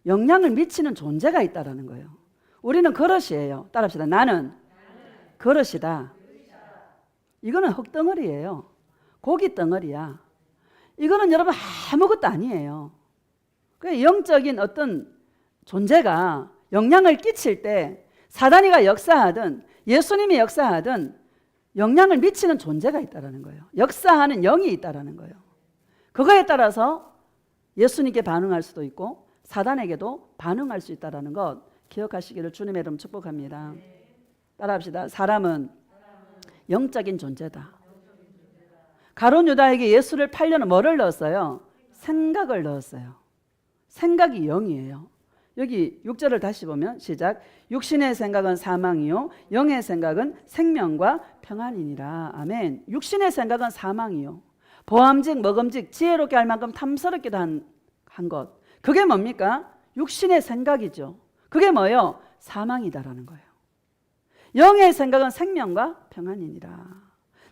영향을 미치는 존재가 있다라는 거예요. 우리는 그릇이에요. 따라합시다. 나는 그릇이다. 이거는 흙덩어리예요. 고기 덩어리야. 이거는 여러분 아무것도 아니에요. 그 영적인 어떤 존재가 영향을 끼칠 때 사단이가 역사하든 예수님이 역사하든 영향을 미치는 존재가 있다는 거예요. 역사하는 영이 있다는 거예요. 그거에 따라서 예수님께 반응할 수도 있고 사단에게도 반응할 수 있다는 것 기억하시기를 주님의 이름 축복합니다. 따라합시다. 사람은 영적인 존재다. 가룟 유다에게 예수를 팔려는 뭐를 넣었어요? 생각을 넣었어요. 생각이 영이에요. 여기 6절을 다시 보면 시작. 육신의 생각은 사망이요 영의 생각은 생명과 평안이니라. 아멘. 육신의 생각은 사망이요, 보암직 먹음직 지혜롭게 할 만큼 탐스럽기도 한 것, 그게 뭡니까? 육신의 생각이죠. 그게 뭐예요? 사망이다라는 거예요. 영의 생각은 생명과 평안이니라.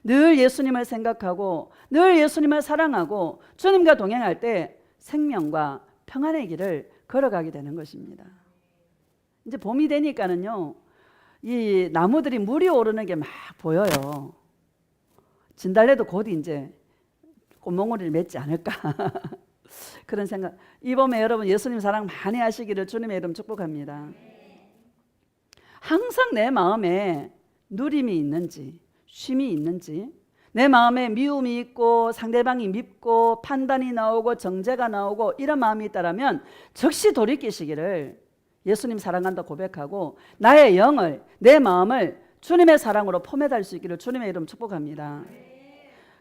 늘 예수님을 생각하고 늘 예수님을 사랑하고 주님과 동행할 때 생명과 평안의 길을 걸어가게 되는 것입니다. 이제 봄이 되니까는요, 이 나무들이 물이 오르는 게 막 보여요. 진달래도 곧 이제 꽃몽오리를 맺지 않을까 그런 생각. 이 봄에 여러분 예수님 사랑 많이 하시기를 주님의 이름 축복합니다. 항상 내 마음에 누림이 있는지 쉼이 있는지, 내 마음에 미움이 있고 상대방이 밉고 판단이 나오고 정죄가 나오고 이런 마음이 있다라면 즉시 돌이키시기를 예수님 사랑한다 고백하고 나의 영을, 내 마음을 주님의 사랑으로 포맷할 수 있기를 주님의 이름 축복합니다.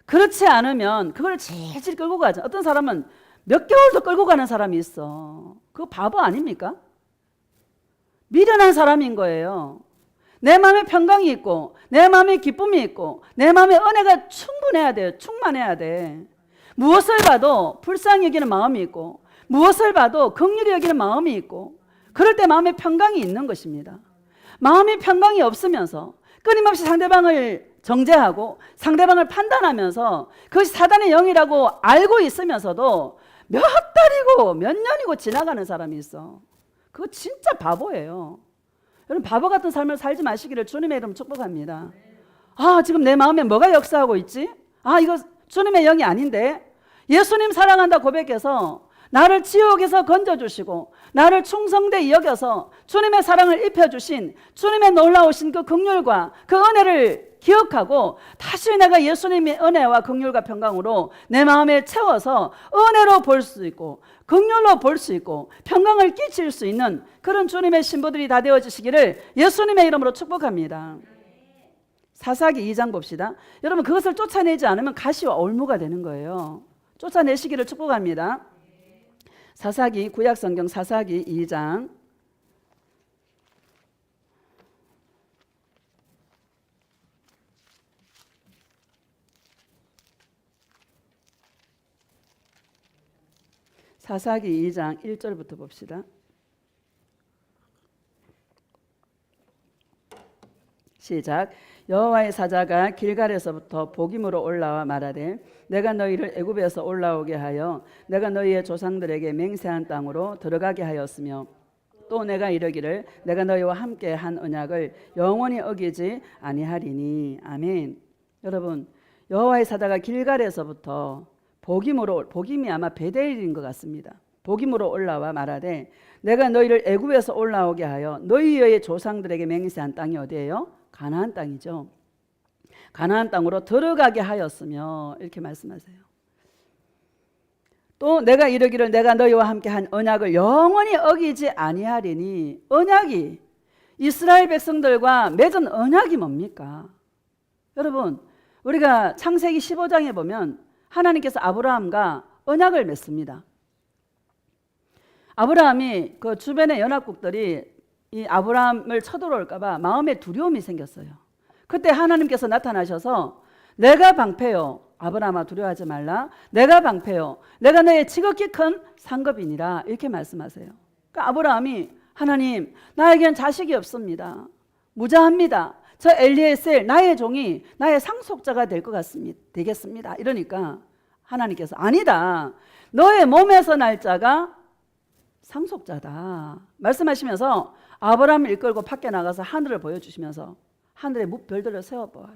그렇지 않으면 그걸 질질 끌고 가죠. 어떤 사람은 몇 개월도 끌고 가는 사람이 있어. 그거 바보 아닙니까? 미련한 사람인 거예요. 내 마음에 평강이 있고 내 마음에 기쁨이 있고 내 마음에 은혜가 충분해야 돼요. 충만해야 돼. 무엇을 봐도 불쌍히 여기는 마음이 있고 무엇을 봐도 긍휼히 여기는 마음이 있고 그럴 때 마음에 평강이 있는 것입니다. 마음이 평강이 없으면서 끊임없이 상대방을 정죄하고 상대방을 판단하면서 그것이 사단의 영이라고 알고 있으면서도 몇 달이고 몇 년이고 지나가는 사람이 있어. 그거 진짜 바보예요. 여러분 바보 같은 삶을 살지 마시기를 주님의 이름 축복합니다. 아 지금 내 마음에 뭐가 역사하고 있지? 아 이거 주님의 영이 아닌데? 예수님 사랑한다 고백해서 나를 지옥에서 건져주시고 나를 충성되이 여겨서 주님의 사랑을 입혀주신 주님의 놀라우신 그 긍휼과 그 은혜를 기억하고 다시 내가 예수님의 은혜와 긍휼과 평강으로 내 마음에 채워서 은혜로 볼 수 있고 긍휼로 볼 수 있고 평강을 끼칠 수 있는 그런 주님의 신부들이 다 되어주시기를 예수님의 이름으로 축복합니다. 사사기 2장 봅시다. 여러분 그것을 쫓아내지 않으면 가시와 올무가 되는 거예요. 쫓아내시기를 축복합니다. 사사기 구약성경 사사기 2장 사사기 2장 1절부터 봅시다. 시작. 여호와의 사자가 길갈에서부터 복임으로 올라와 말하되 내가 너희를 애굽에서 올라오게 하여 내가 너희의 조상들에게 맹세한 땅으로 들어가게 하였으며 또 내가 이르기를 내가 너희와 함께 한 언약을 영원히 어기지 아니하리니. 아멘. 여러분 여호와의 사자가 길갈에서부터 복임이 아마 베델인 것 같습니다. 복임으로 올라와 말하되 내가 너희를 애굽에서 올라오게 하여 너희의 조상들에게 맹세한 땅이 어디예요? 가나안 땅이죠. 가나안 땅으로 들어가게 하였으며 이렇게 말씀하세요. 또 내가 이르기를 내가 너희와 함께 한 언약을 영원히 어기지 아니하리니. 언약이 이스라엘 백성들과 맺은 언약이 뭡니까? 여러분 우리가 창세기 15장에 보면 하나님께서 아브라함과 언약을 맺습니다. 아브라함이 그 주변의 연합국들이 이 아브라함을 쳐들어올까 봐 마음에 두려움이 생겼어요. 그때 하나님께서 나타나셔서 내가 방패요. 아브라함아 두려워하지 말라. 내가 방패요. 내가 너의 지극히 큰 상급이니라. 이렇게 말씀하세요. 그러니까 아브라함이 하나님 나에겐 자식이 없습니다. 무자합니다. 저 엘리에셀 나의 종이 나의 상속자가 될 것 같습니다. 되겠습니다. 이러니까 하나님께서 아니다. 너의 몸에서 날 자가 상속자다. 말씀하시면서 아브라함을 이끌고 밖에 나가서 하늘을 보여주시면서 하늘의 별들을 세워보아라.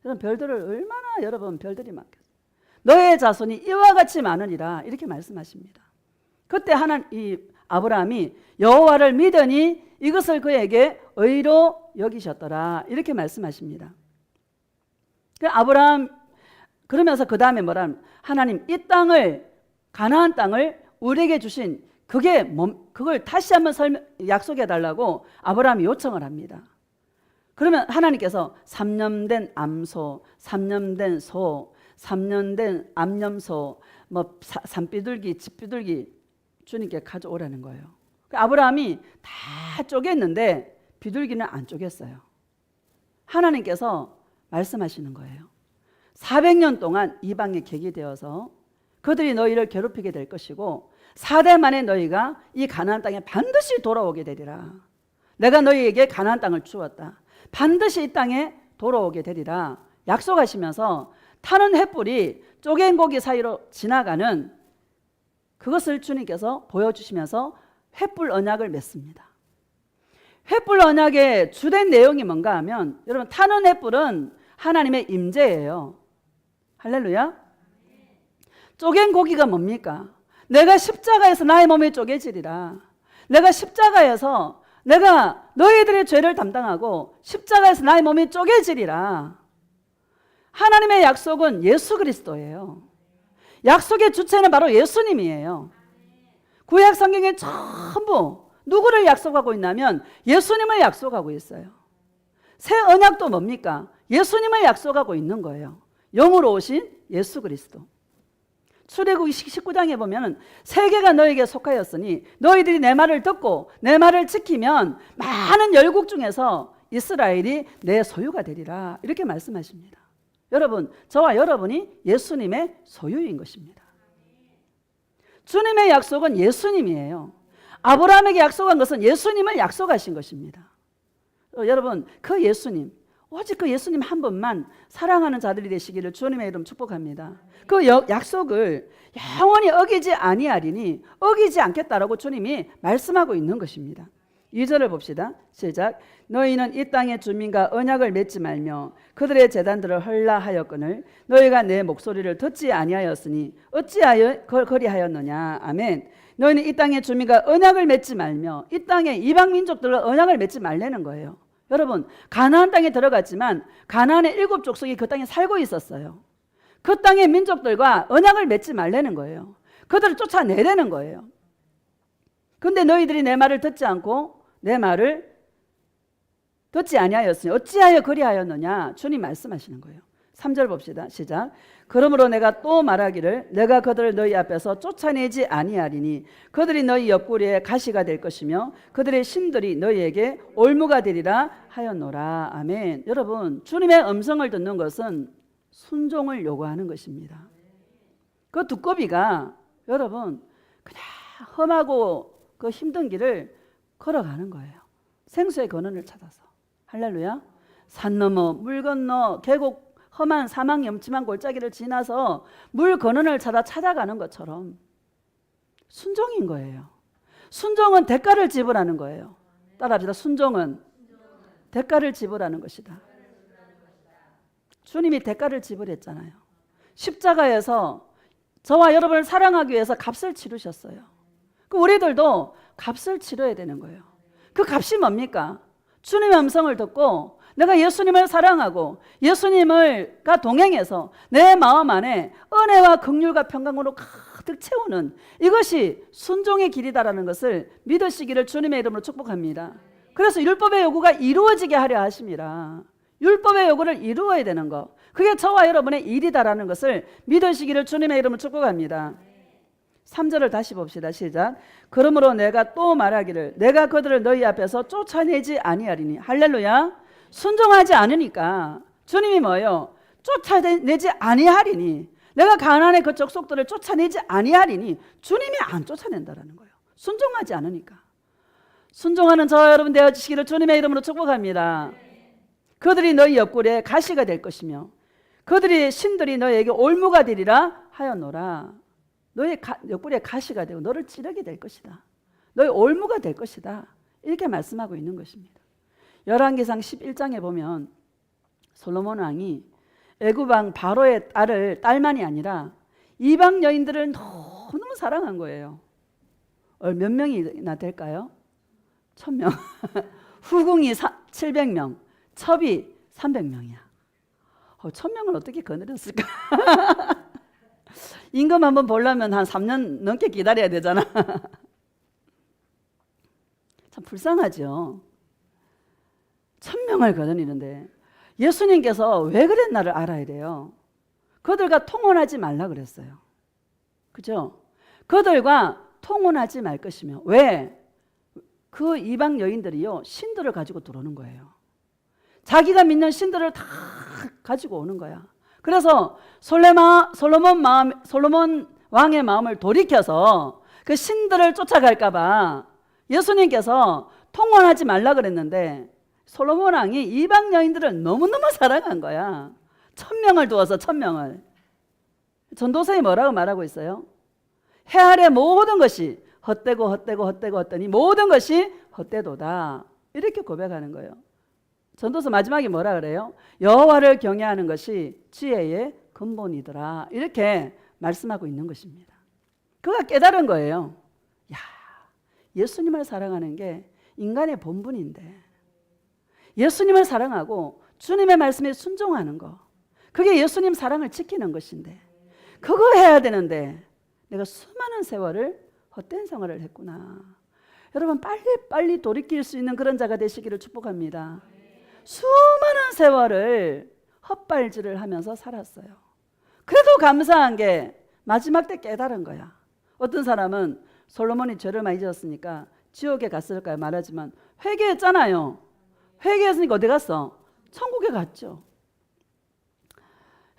여러분 별들을 얼마나 여러분 별들이 많겠어요. 너의 자손이 이와 같이 많으리라. 이렇게 말씀하십니다. 그때 이 아브라함이 여호와를 믿으니 이것을 그에게 의로 여기셨더라. 이렇게 말씀하십니다. 아브라함 그러면서 그 다음에 뭐라 하면 하나님 이 땅을 가나안 땅을 우리에게 주신 그걸 다시 한번 약속해 달라고 아브라함이 요청을 합니다. 그러면 하나님께서 3년 된 암소, 3년 된 소, 3년 된 암염소, 산비둘기, 집비둘기 주님께 가져오라는 거예요. 아브라함이 다 쪼갰는데 비둘기는 안 쪼갰어요. 하나님께서 말씀하시는 거예요. 400년 동안 이방의 객이 되어서 그들이 너희를 괴롭히게 될 것이고 4대 만에 너희가 이 가나안 땅에 반드시 돌아오게 되리라. 내가 너희에게 가나안 땅을 주었다. 반드시 이 땅에 돌아오게 되리라. 약속하시면서 타는 횃불이 쪼갠 고기 사이로 지나가는 그것을 주님께서 보여주시면서 횃불 언약을 맺습니다. 횃불 언약의 주된 내용이 뭔가 하면 여러분 타는 횃불은 하나님의 임재예요. 할렐루야. 쪼갠 고기가 뭡니까? 내가 십자가에서 나의 몸이 쪼개지리라. 내가 십자가에서 내가 너희들의 죄를 담당하고 십자가에서 나의 몸이 쪼개지리라. 하나님의 약속은 예수 그리스도예요. 약속의 주체는 바로 예수님이에요. 구약 성경에 전부 누구를 약속하고 있냐면 예수님을 약속하고 있어요. 새 언약도 뭡니까? 예수님을 약속하고 있는 거예요. 영으로 오신 예수 그리스도. 출애굽기 19장에 보면 세계가 너에게 속하였으니 너희들이 내 말을 듣고 내 말을 지키면 많은 열국 중에서 이스라엘이 내 소유가 되리라. 이렇게 말씀하십니다. 여러분, 저와 여러분이 예수님의 소유인 것입니다. 주님의 약속은 예수님이에요. 아브라함에게 약속한 것은 예수님을 약속하신 것입니다. 여러분, 그 예수님, 오직 그 예수님 한 분만 사랑하는 자들이 되시기를 주님의 이름 축복합니다. 그 약속을 영원히 어기지 아니하리니 어기지 않겠다라고 주님이 말씀하고 있는 것입니다. 2절을 봅시다. 시작. 너희는 이 땅의 주민과 언약을 맺지 말며 그들의 제단들을 헐라하였거늘 너희가 내 목소리를 듣지 아니하였으니 어찌하여 거리하였느냐. 아멘. 너희는 이 땅의 주민과 언약을 맺지 말며 이 땅의 이방 민족들과 언약을 맺지 말라는 거예요. 여러분, 가나안 땅에 들어갔지만 가나안의 7 족속이 그 땅에 살고 있었어요. 그 땅의 민족들과 언약을 맺지 말라는 거예요. 그들을 쫓아내라는 거예요. 근데 너희들이 내 말을 듣지 않고 내 말을 듣지 아니하였으니 어찌하여 그리하였느냐. 주님 말씀하시는 거예요. 3절 봅시다. 시작. 그러므로 내가 또 말하기를 내가 그들을 너희 앞에서 쫓아내지 아니하리니 그들이 너희 옆구리에 가시가 될 것이며 그들의 신들이 너희에게 올무가 되리라 하였노라. 아멘. 여러분, 주님의 음성을 듣는 것은 순종을 요구하는 것입니다. 그 두꺼비가 여러분 그냥 험하고 그 힘든 길을 걸어가는 거예요. 생수의 근원을 찾아서. 할렐루야. 산 넘어 물 건너 계곡 험한 사막 염침한 골짜기를 지나서 물 근원을 찾아가는 것처럼 순종인 거예요. 순종은 대가를 지불하는 거예요. 따라합시다. 순종은 대가를 지불하는 것이다. 주님이 대가를 지불했잖아요. 십자가에서 저와 여러분을 사랑하기 위해서 값을 치르셨어요. 그 우리들도 값을 치러야 되는 거예요. 그 값이 뭡니까? 주님의 음성을 듣고 내가 예수님을 사랑하고 예수님을과 동행해서 내 마음 안에 은혜와 긍휼과 평강으로 가득 채우는 이것이 순종의 길이다라는 것을 믿으시기를 주님의 이름으로 축복합니다. 그래서 율법의 요구가 이루어지게 하려 하십니다. 율법의 요구를 이루어야 되는 것, 그게 저와 여러분의 일이다라는 것을 믿으시기를 주님의 이름으로 축복합니다. 3절을 다시 봅시다. 시작. 그러므로 내가 또 말하기를 내가 그들을 너희 앞에서 쫓아내지 아니하리니. 할렐루야. 순종하지 않으니까 주님이 뭐예요? 쫓아내지 아니하리니. 내가 가나안의 그 족속들을 쫓아내지 아니하리니. 주님이 안 쫓아낸다라는 거예요. 순종하지 않으니까. 순종하는 저와 여러분 되어주시기를 주님의 이름으로 축복합니다. 그들이 너희 옆구리에 가시가 될 것이며 그들의 신들이 너희에게 올무가 되리라 하였노라. 너희 옆구리에 가시가 되고 너를 찌르게 될 것이다. 너희 올무가 될 것이다. 이렇게 말씀하고 있는 것입니다. 열왕기상 11장에 보면 솔로몬 왕이 애굽 왕 바로의 딸만이 아니라 이방 여인들을 너무너무 사랑한 거예요. 몇 명이나 될까요? 1000명. 후궁이 700명, 첩이 300명이야. 1000명을 어떻게 거느렸을까? 임금 한번 보려면 한 3년 넘게 기다려야 되잖아. 참 불쌍하죠. 1000명을 거느리는데 예수님께서 왜 그랬나를 알아야 돼요. 그들과 통혼하지 말라 그랬어요. 그죠? 그들과 통혼하지 말 것이며. 왜? 그 이방 여인들이요 신들을 가지고 들어오는 거예요. 자기가 믿는 신들을 다 가지고 오는 거야. 그래서 솔로몬 왕의 마음을 돌이켜서 그 신들을 쫓아갈까 봐 예수님께서 통혼하지 말라 그랬는데 솔로몬 왕이 이방 여인들을 너무너무 사랑한 거야. 1000명을 두어서 1000명을. 전도서에 뭐라고 말하고 있어요? 해 아래 모든 것이 헛되니 모든 것이 헛되도다. 이렇게 고백하는 거예요. 전도서 마지막에 뭐라 그래요? 여호와를 경외하는 것이 지혜의 근본이더라. 이렇게 말씀하고 있는 것입니다. 그가 깨달은 거예요. 야, 예수님을 사랑하는 게 인간의 본분인데 예수님을 사랑하고 주님의 말씀에 순종하는 거, 그게 예수님 사랑을 지키는 것인데 그거 해야 되는데 내가 수많은 세월을 헛된 생활을 했구나. 여러분 빨리 돌이킬 수 있는 그런 자가 되시기를 축복합니다. 수많은 세월을 헛발질을 하면서 살았어요. 그래도 감사한 게 마지막 때 깨달은 거야. 어떤 사람은 솔로몬이 죄를 많이 지었으니까 지옥에 갔을까요? 말하지만 회개했잖아요. 회개했으니까 어디 갔어? 천국에 갔죠.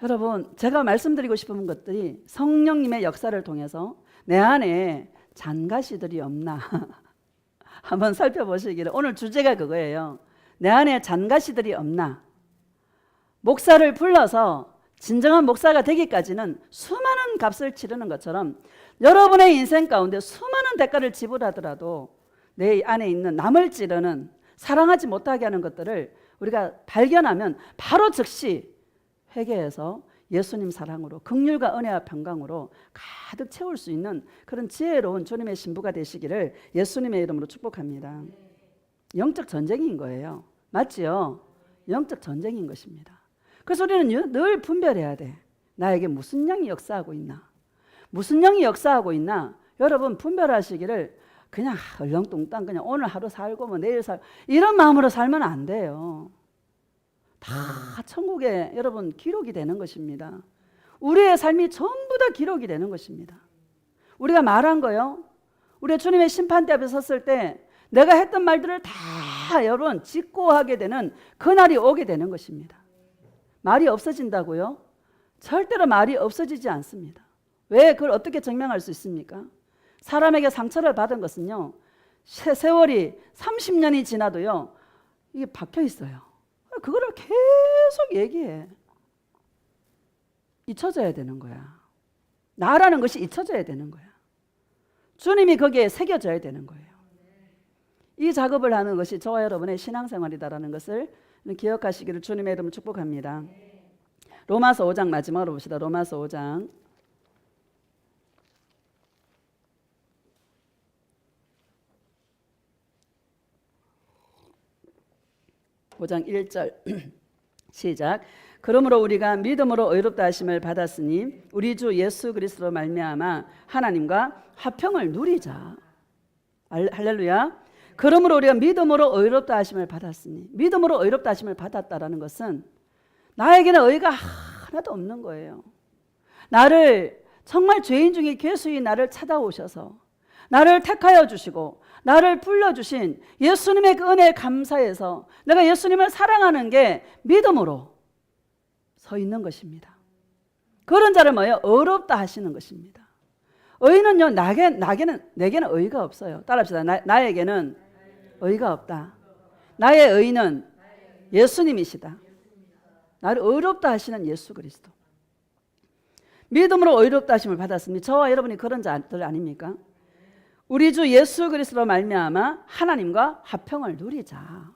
여러분, 제가 말씀드리고 싶은 것들이 성령님의 역사를 통해서 내 안에 잔가시들이 없나 한번 살펴보시기를. 오늘 주제가 그거예요. 내 안에 잔가시들이 없나. 목사를 불러서 진정한 목사가 되기까지는 수많은 값을 치르는 것처럼 여러분의 인생 가운데 수많은 대가를 지불하더라도 내 안에 있는 남을 찌르는, 사랑하지 못하게 하는 것들을 우리가 발견하면 바로 즉시 회개해서 예수님 사랑으로, 긍휼과 은혜와 평강으로 가득 채울 수 있는 그런 지혜로운 주님의 신부가 되시기를 예수님의 이름으로 축복합니다. 영적 전쟁인 거예요. 맞지요? 영적 전쟁인 것입니다. 그래서 우리는 늘 분별해야 돼. 나에게 무슨 영이 역사하고 있나? 무슨 영이 역사하고 있나? 여러분 분별하시기를. 그냥 얼렁뚱땅 그냥 오늘 하루 살고 뭐 내일 살고 이런 마음으로 살면 안 돼요. 다 천국에 여러분 기록이 되는 것입니다. 우리의 삶이 전부 다 기록이 되는 것입니다. 우리가 말한 거요. 우리가 주님의 심판대 앞에 섰을 때 내가 했던 말들을 다 여러분 직고하게 되는 그날이 오게 되는 것입니다. 말이 없어진다고요? 절대로 말이 없어지지 않습니다. 왜 그걸 어떻게 증명할 수 있습니까? 사람에게 상처를 받은 것은요, 세월이 30년이 지나도요, 이게 박혀 있어요. 그거를 계속 얘기해. 잊혀져야 되는 거야. 나라는 것이 잊혀져야 되는 거야. 주님이 거기에 새겨져야 되는 거예요. 이 작업을 하는 것이 저와 여러분의 신앙생활이다라는 것을 기억하시기를 주님의 이름으로 축복합니다. 로마서 5장 마지막으로 봅시다. 로마서 5장 5장 1절 시작. 그러므로 우리가 믿음으로 의롭다 하심을 받았으니 우리 주 예수 그리스도로 말미암아 하나님과 화평을 누리자. 할렐루야. 그러므로 우리가 믿음으로 의롭다 하심을 받았으니, 믿음으로 의롭다 하심을 받았다라는 것은 나에게는 의가 하나도 없는 거예요. 나를 정말 죄인 중에 괴수인 나를 찾아오셔서 나를 택하여 주시고 나를 불러주신 예수님의 그 은혜에 감사해서 내가 예수님을 사랑하는 게 믿음으로 서 있는 것입니다. 그런 자를 뭐예요? 의롭다 하시는 것입니다. 의는요, 내게는 의가 없어요. 따라합시다. 나에게는 의가 없다. 나의 의는 예수님이시다. 나를 의롭다 하시는 예수 그리스도. 믿음으로 의롭다 하심을 받았으니 저와 여러분이 그런 자들 아닙니까? 우리 주 예수 그리스도로 말미암아 하나님과 화평을 누리자.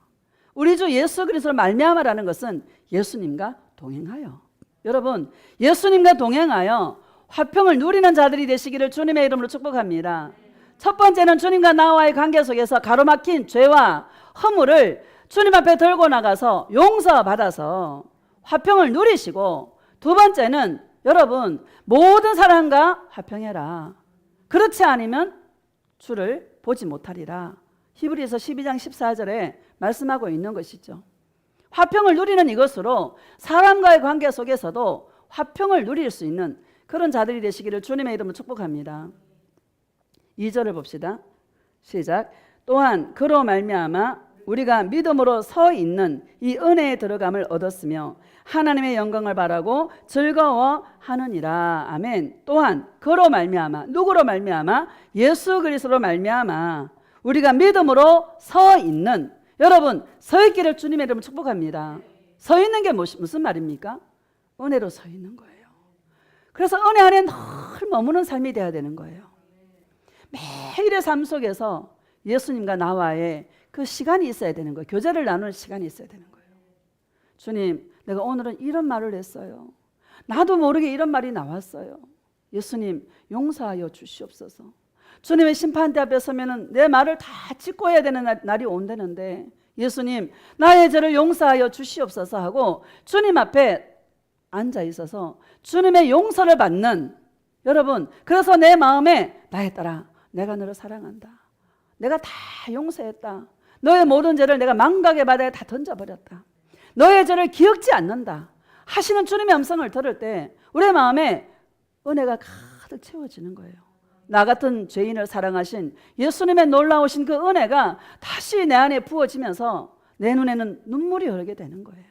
우리 주 예수 그리스도로 말미암아라는 것은 예수님과 동행하여, 여러분 예수님과 동행하여 화평을 누리는 자들이 되시기를 주님의 이름으로 축복합니다. 첫 번째는 주님과 나와의 관계 속에서 가로막힌 죄와 허물을 주님 앞에 들고 나가서 용서받아서 화평을 누리시고, 두 번째는 여러분 모든 사람과 화평해라. 그렇지 않으면 주를 보지 못하리라. 히브리서 12장 14절에 말씀하고 있는 것이죠. 화평을 누리는 이것으로 사람과의 관계 속에서도 화평을 누릴 수 있는 그런 자들이 되시기를 주님의 이름으로 축복합니다. 2절을 봅시다. 시작. 또한 그로 말미암아 우리가 믿음으로 서 있는 이 은혜에 들어감을 얻었으며 하나님의 영광을 바라고 즐거워하느니라. 아멘. 또한 그로 말미암아, 누구로 말미암아? 예수 그리스도로 말미암아 우리가 믿음으로 서 있는, 여러분 서 있기를 주님의 이름으로 축복합니다. 서 있는 게 무슨 말입니까? 은혜로 서 있는 거예요. 그래서 은혜 안에 늘 머무는 삶이 돼야 되는 거예요. 매일의 삶 속에서 예수님과 나와의 그 시간이 있어야 되는 거예요. 교제를 나누는 시간이 있어야 되는 거예요. 주님, 내가 오늘은 이런 말을 했어요. 나도 모르게 이런 말이 나왔어요. 예수님, 용서하여 주시옵소서. 주님의 심판대 앞에 서면은 내 말을 다 짚고 해야 되는 날이 온다는데, 예수님, 나의 죄를 용서하여 주시옵소서 하고 주님 앞에 앉아 있어서 주님의 용서를 받는, 여러분, 그래서 내 마음에 나의 딸아, 내가 너를 사랑한다. 내가 다 용서했다. 너의 모든 죄를 내가 망각의 바다에 다 던져버렸다. 너의 죄를 기억지 않는다 하시는 주님의 음성을 들을 때 우리의 마음에 은혜가 가득 채워지는 거예요. 나 같은 죄인을 사랑하신 예수님의 놀라우신 그 은혜가 다시 내 안에 부어지면서 내 눈에는 눈물이 흐르게 되는 거예요.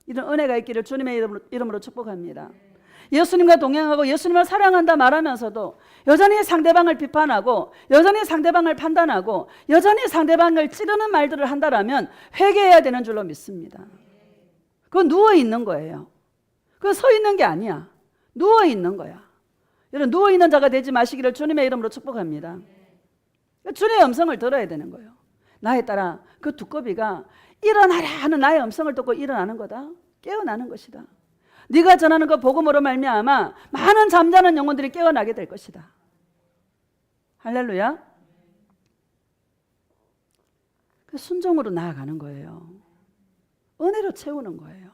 이런 은혜가 있기를 주님의 이름으로 축복합니다. 예수님과 동행하고 예수님을 사랑한다 말하면서도 여전히 상대방을 비판하고 여전히 상대방을 판단하고 여전히 상대방을 찌르는 말들을 한다라면 회개해야 되는 줄로 믿습니다. 그건 누워있는 거예요. 그건 서있는 게 아니야. 누워있는 거야. 여러분, 누워있는 자가 되지 마시기를 주님의 이름으로 축복합니다. 주님의 음성을 들어야 되는 거예요. 나에 따라 그 두꺼비가 일어나라 하는 나의 음성을 듣고 일어나는 거다. 깨어나는 것이다. 네가 전하는 그 복음으로 말미암아 많은 잠자는 영혼들이 깨어나게 될 것이다. 할렐루야. 그 순종으로 나아가는 거예요. 은혜로 채우는 거예요.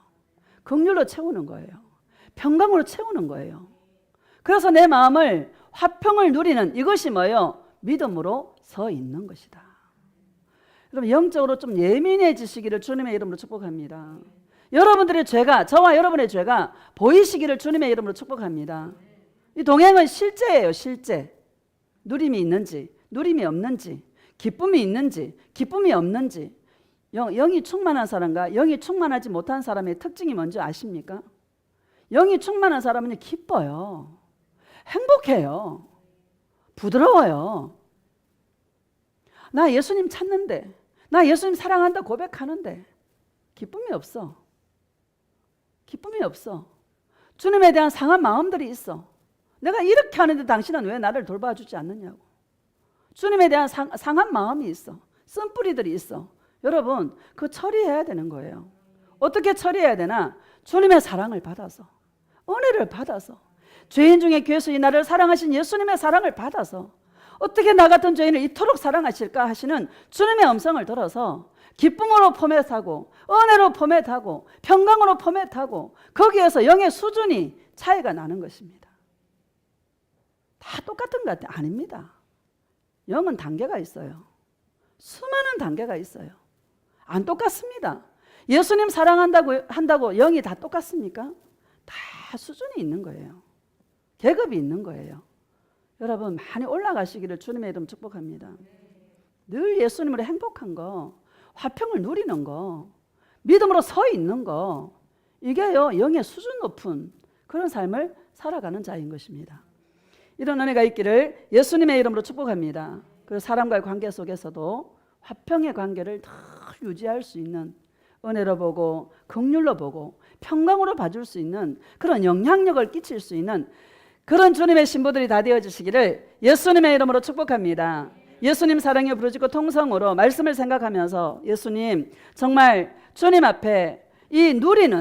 긍휼로 채우는 거예요. 평강으로 채우는 거예요. 그래서 내 마음을 화평을 누리는 이것이 뭐예요? 믿음으로 서 있는 것이다. 여러분, 영적으로 좀 예민해지시기를 주님의 이름으로 축복합니다. 여러분들의 죄가, 저와 여러분의 죄가 보이시기를 주님의 이름으로 축복합니다. 이 동행은 실제예요. 실제. 누림이 있는지 누림이 없는지, 기쁨이 있는지 기쁨이 없는지. 영이 충만한 사람과 영이 충만하지 못한 사람의 특징이 뭔지 아십니까? 영이 충만한 사람은 기뻐요. 행복해요. 부드러워요. 나 예수님 찾는데, 나 예수님 사랑한다 고백하는데 기쁨이 없어. 기쁨이 없어. 주님에 대한 상한 마음들이 있어. 내가 이렇게 하는데 당신은 왜 나를 돌봐주지 않느냐고. 주님에 대한 상한 마음이 있어. 쓴뿌리들이 있어. 여러분, 그거 처리해야 되는 거예요. 어떻게 처리해야 되나? 주님의 사랑을 받아서, 은혜를 받아서, 죄인 중에 괴수인 나를 사랑하신 예수님의 사랑을 받아서, 어떻게 나 같은 죄인을 이토록 사랑하실까 하시는 주님의 음성을 들어서 기쁨으로 포맷하고 은혜로 포맷하고 평강으로 포맷하고 거기에서 영의 수준이 차이가 나는 것입니다. 다 똑같은 것 같아요. 아닙니다. 영은 단계가 있어요. 수많은 단계가 있어요. 안 똑같습니다. 예수님 사랑한다고 영이 다 똑같습니까? 다 수준이 있는 거예요. 계급이 있는 거예요. 여러분, 많이 올라가시기를 주님의 이름 축복합니다. 늘 예수님으로 행복한 거, 화평을 누리는 거, 믿음으로 서 있는 거, 이게요 영의 수준 높은 그런 삶을 살아가는 자인 것입니다. 이런 은혜가 있기를 예수님의 이름으로 축복합니다. 그 사람과의 관계 속에서도 화평의 관계를 더 유지할 수 있는, 은혜로 보고 긍휼로 보고 평강으로 봐줄 수 있는 그런 영향력을 끼칠 수 있는 그런 주님의 신부들이 다 되어주시기를 예수님의 이름으로 축복합니다. 예수님 사랑에 부르짖고 통성으로 말씀을 생각하면서 예수님, 정말 주님 앞에 이 누리는